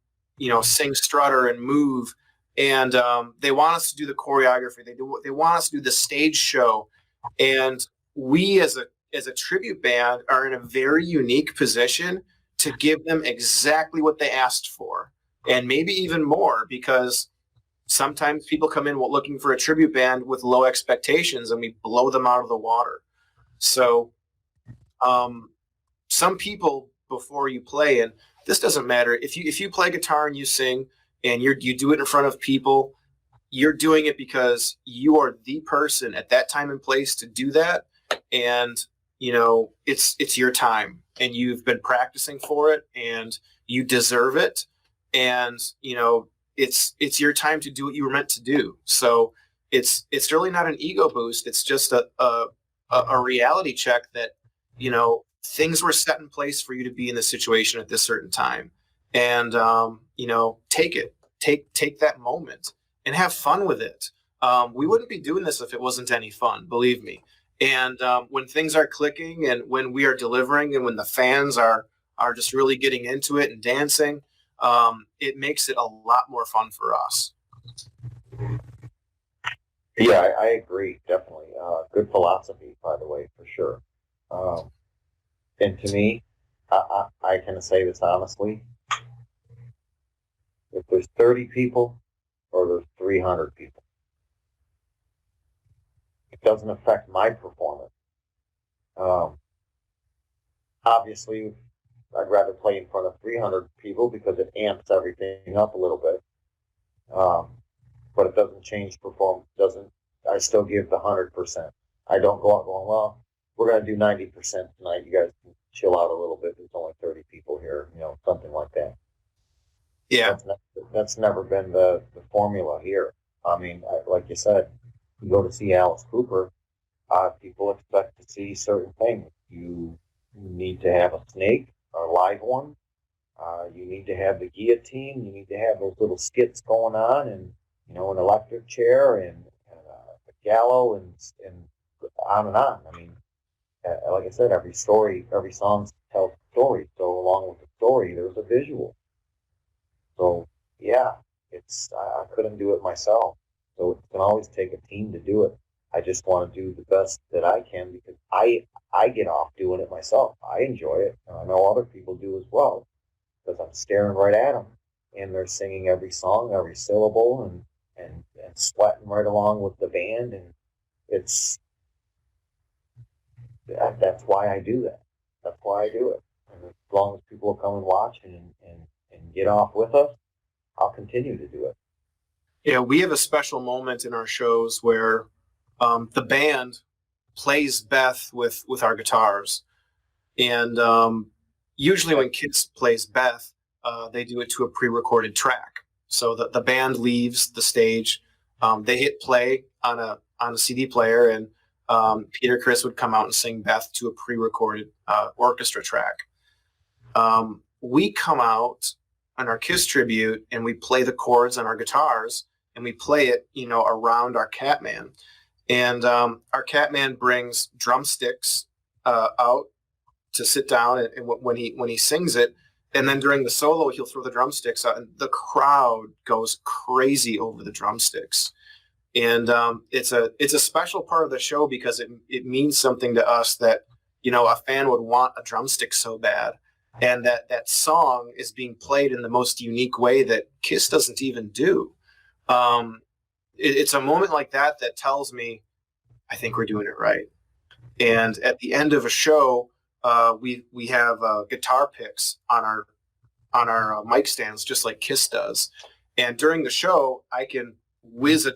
sing Strutter and move. And they want us to do the choreography. They want us to do the stage show. And we as a tribute band are in a very unique position to give them exactly what they asked for, and maybe even more, because sometimes people come in looking for a tribute band with low expectations and we blow them out of the water. So some people, before you play, and this doesn't matter, if you play guitar and you sing and you do it in front of people, you're doing it because you are the person at that time and place to do that. And it's your time, and you've been practicing for it, and you deserve it. And it's your time to do what you were meant to do. So it's really not an ego boost. It's just a reality check that things were set in place for you to be in this situation at this certain time. And take that moment and have fun with it. We wouldn't be doing this if it wasn't any fun, believe me. And when things are clicking and when we are delivering and when the fans are just really getting into it and dancing, it makes it a lot more fun for us. Yeah, I agree, definitely. Good philosophy, by the way, for sure. And to me, I can say this honestly, if there's 30 people or there's 300 people, it doesn't affect my performance. Obviously, I'd rather play in front of 300 people because it amps everything up a little bit. But it doesn't change performance. I still give the 100%. I don't go out going, well, we're going to do 90% tonight. You guys can chill out a little bit. There's only 30 people here, something like that. Yeah. That's never been the formula here. I mean, like you said, you go to see Alice Cooper, people expect to see certain things. You need to have a snake, a live one. You need to have the guillotine. You need to have those little skits going on, and an electric chair and a gallows and on and on. I mean, like I said, every song tells a story. So along with the story, there's a visual. So yeah, I couldn't do it myself. So it can always take a team to do it. I just want to do the best that I can because I get off doing it myself. I enjoy it, and I know other people do as well, because I'm staring right at them, and they're singing every song, every syllable, and sweating right along with the band, and that's why I do that. That's why I do it. And as long as people come and watch and get off with us, I'll continue to do it. Yeah, we have a special moment in our shows where the band plays Beth with our guitars. And usually when KISS plays Beth, they do it to a pre-recorded track. So the band leaves the stage. They hit play on on the CD player, and Peter Criss would come out and sing Beth to a pre-recorded orchestra track. We come out on our Kiss tribute and we play the chords on our guitars, and we play it, around our Catman. And our Catman brings drumsticks out to sit down, and when he sings it, and then during the solo, he'll throw the drumsticks out, and the crowd goes crazy over the drumsticks. And it's a special part of the show because it means something to us that, a fan would want a drumstick so bad. And that song is being played in the most unique way that Kiss doesn't even do. It's a moment like that tells me, I think we're doing it right. And at the end of a show, we have guitar picks on our mic stands, just like Kiss does. And during the show, I can whiz a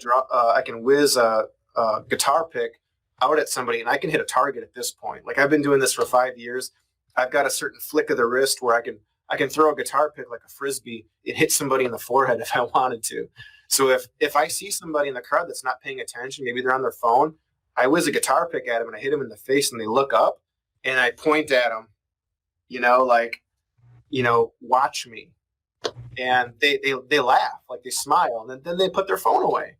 guitar pick out at somebody, and I can hit a target at this point. Like, I've been doing this for 5 years. I've got a certain flick of the wrist where I can throw a guitar pick like a frisbee and hit somebody in the forehead if I wanted to. So if I see somebody in the crowd that's not paying attention, maybe they're on their phone, I whiz a guitar pick at them and I hit them in the face, and they look up and I point at them, watch me. And they laugh, like they smile, and then they put their phone away.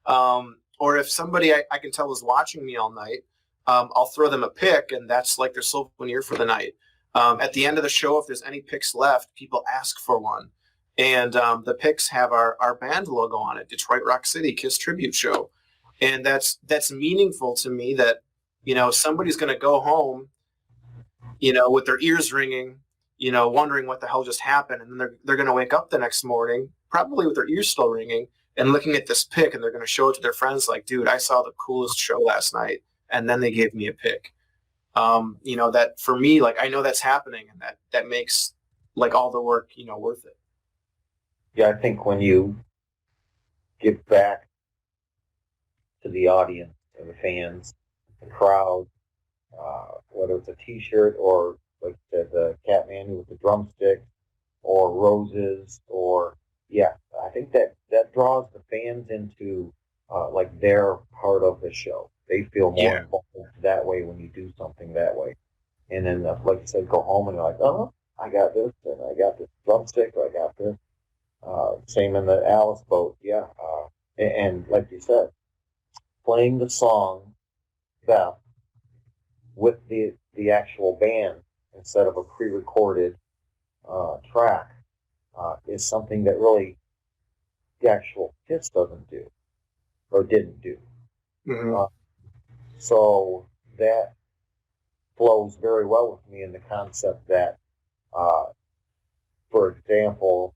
Or if somebody I can tell is watching me all night, I'll throw them a pick, and that's like their souvenir for the night. At the end of the show, if there's any picks left, people ask for one. And the picks have our band logo on it, Detroit Rock City Kiss Tribute Show. And that's meaningful to me that, somebody's going to go home, with their ears ringing, wondering what the hell just happened. And then they're going to wake up the next morning, probably with their ears still ringing, and looking at this pick, and they're going to show it to their friends like, dude, I saw the coolest show last night. And then they gave me a pick. That for me, like, I know that's happening, and that makes like all the work, worth it. Yeah, I think when you give back to the audience, to the fans, the crowd, whether it's a T-shirt or like the Catman with the drumstick, or roses, or I think that draws the fans into like their part of the show. They feel more involved that way when you do something that way. And then, like you said, go home and you're like, oh, I got this, and I got this drumstick, or I got this. Same in the Alice boat, and like you said, playing the song Beth with the actual band instead of a pre-recorded track is something that really the actual Kiss doesn't do, or didn't do. Mm-hmm. So that flows very well with me in the concept that, for example,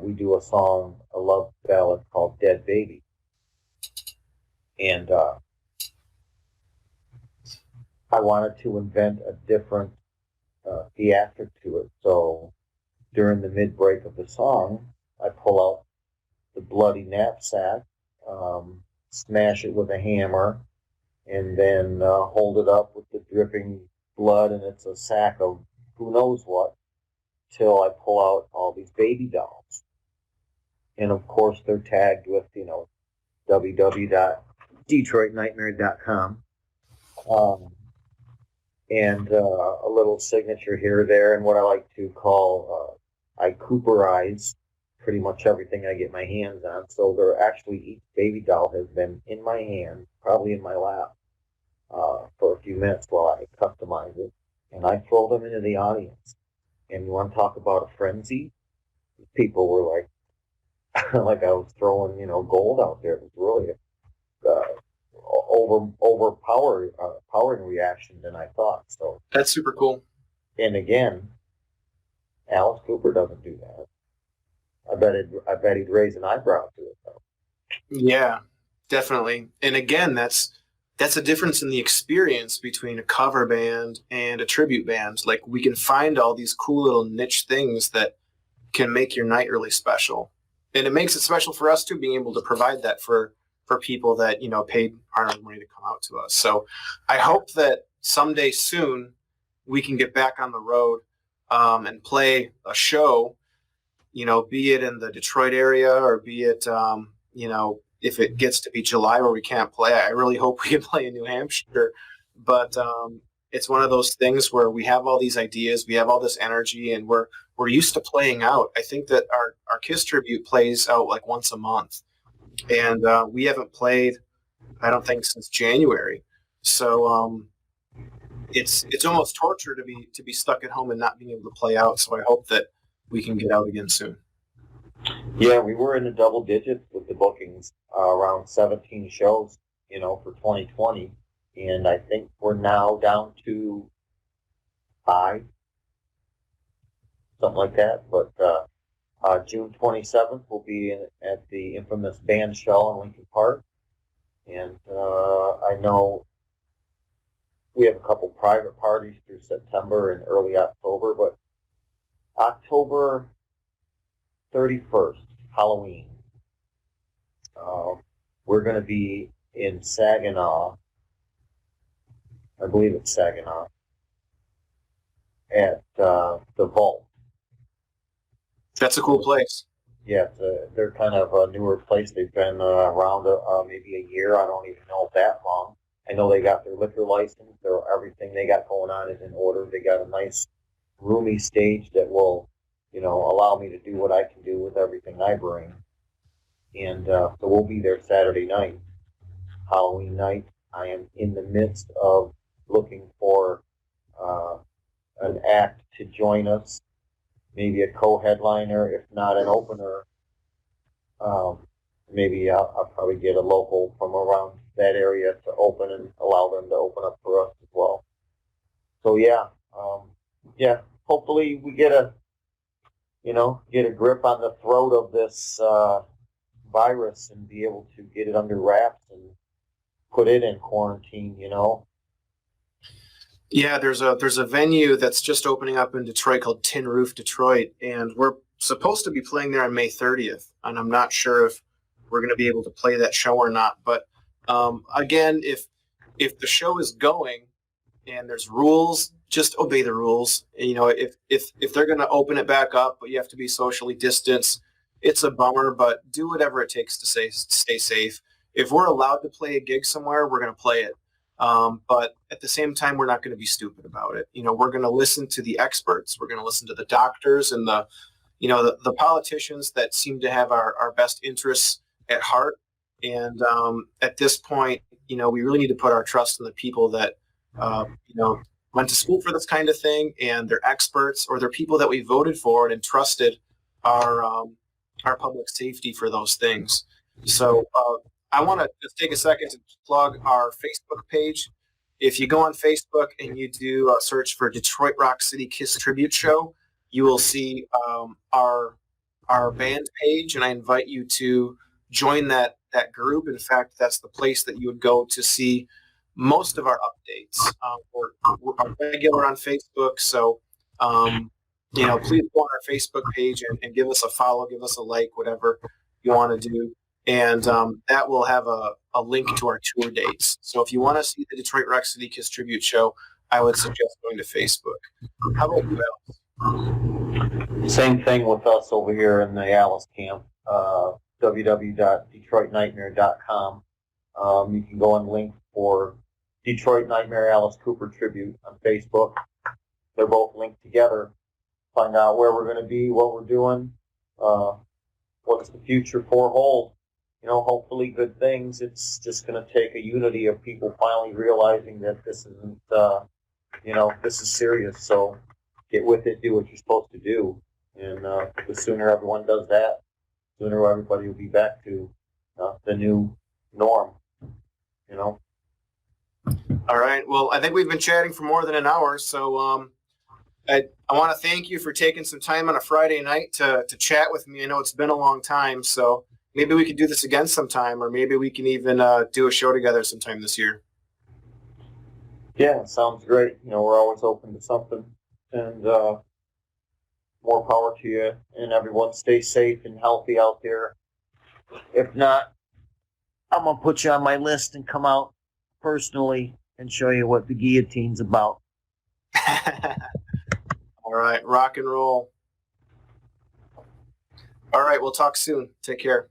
we do a song, a love ballad called Dead Baby. And I wanted to invent a different theatric to it. So during the mid-break of the song, I pull out the bloody knapsack, smash it with a hammer, and then hold it up with the dripping blood, and it's a sack of who knows what, till I pull out all these baby dolls. And of course, they're tagged with, www.detroitnightmare.com. And a little signature here or there, and what I like to call, I Cooperize pretty much everything I get my hands on. So they're actually, each baby doll has been in my hand, probably in my lap, for a few minutes while I customize it. And I throw them into the audience. And you want to talk about a frenzy? People were like, like I was throwing, gold out there. It was really overpowering reaction than I thought. So that's super cool. And again, Alice Cooper doesn't do that. I bet he'd raise an eyebrow to it, though. Yeah, definitely. And again, that's a difference in the experience between a cover band and a tribute band. Like, we can find all these cool little niche things that can make your night really special. And it makes it special for us too, being able to provide that for people that, paid hard money to come out to us. So I hope that someday soon we can get back on the road and play a show, be it in the Detroit area, or be it, if it gets to be July where we can't play, I really hope we can play in New Hampshire. But it's one of those things where we have all these ideas, we have all this energy, and we're used to playing out. I think that our Kiss tribute plays out like once a month, and we haven't played, I don't think, since January. So it's almost torture to be stuck at home and not being able to play out. So I hope that we can get out again soon. Yeah, we were in the double digits with the bookings, around 17 shows, for 2020. And I think we're now down to 5, something like that. But June 27th, we'll be at the infamous band shell in Lincoln Park. And I know we have a couple private parties through September and early October, but October 31st, Halloween, we're going to be in Saginaw. I believe it's Saginaw, at the Vault. That's a cool place. Yeah, they're kind of a newer place. They've been around maybe a year. I don't even know that long. I know they got their liquor license. Everything they got going on is in order. They got a nice, roomy stage that will, allow me to do what I can do with everything I bring. And so we'll be there Saturday night, Halloween night. I am in the midst of looking for an act to join us, maybe a co-headliner, if not an opener. Maybe I'll probably get a local from around that area to open and allow them to open up for us as well. So yeah, hopefully we get a grip on the throat of this virus and be able to get it under wraps and put it in quarantine, Yeah, there's a venue that's just opening up in Detroit called Tin Roof Detroit, and we're supposed to be playing there on May 30th, and I'm not sure if we're going to be able to play that show or not. But again, if the show is going and there's rules, just obey the rules. If they're going to open it back up, but you have to be socially distanced, it's a bummer, but do whatever it takes to stay safe. If we're allowed to play a gig somewhere, we're going to play it. But at the same time, we're not going to be stupid about it. We're going to listen to the experts. We're going to listen to the doctors and the politicians that seem to have our best interests at heart. And at this point, we really need to put our trust in the people that, went to school for this kind of thing, and they're experts, or they're people that we voted for and entrusted our public safety for those things. So I want to just take a second to plug our Facebook page. If you go on Facebook and you do a search for Detroit Rock City Kiss Tribute Show, you will see our band page, and I invite you to join that group. In fact, that's the place that you would go to see most of our updates. We're regular on Facebook, so please go on our Facebook page and give us a follow, give us a like, whatever you want to do. And that will have a link to our tour dates. So if you want to see the Detroit Rock City Kiss Tribute Show, I would suggest going to Facebook. How about you, Alice? Same thing with us over here in the Alice camp, www.detroitnightmare.com. You can go and link for Detroit Nightmare Alice Cooper Tribute on Facebook. They're both linked together. Find out where we're going to be, what we're doing, what's the future for hold. Hopefully good things. It's just going to take a unity of people finally realizing that this isn't, this is serious. So get with it, do what you're supposed to do. And the sooner everyone does that, the sooner everybody will be back to the new norm, All right. Well, I think we've been chatting for more than an hour. So I want to thank you for taking some time on a Friday night to chat with me. I know it's been a long time, so maybe we could do this again sometime, or maybe we can even do a show together sometime this year. Yeah, sounds great. We're always open to something, and more power to you. And everyone stay safe and healthy out there. If not, I'm going to put you on my list and come out personally and show you what the guillotine's about. All right, rock and roll. All right, we'll talk soon. Take care.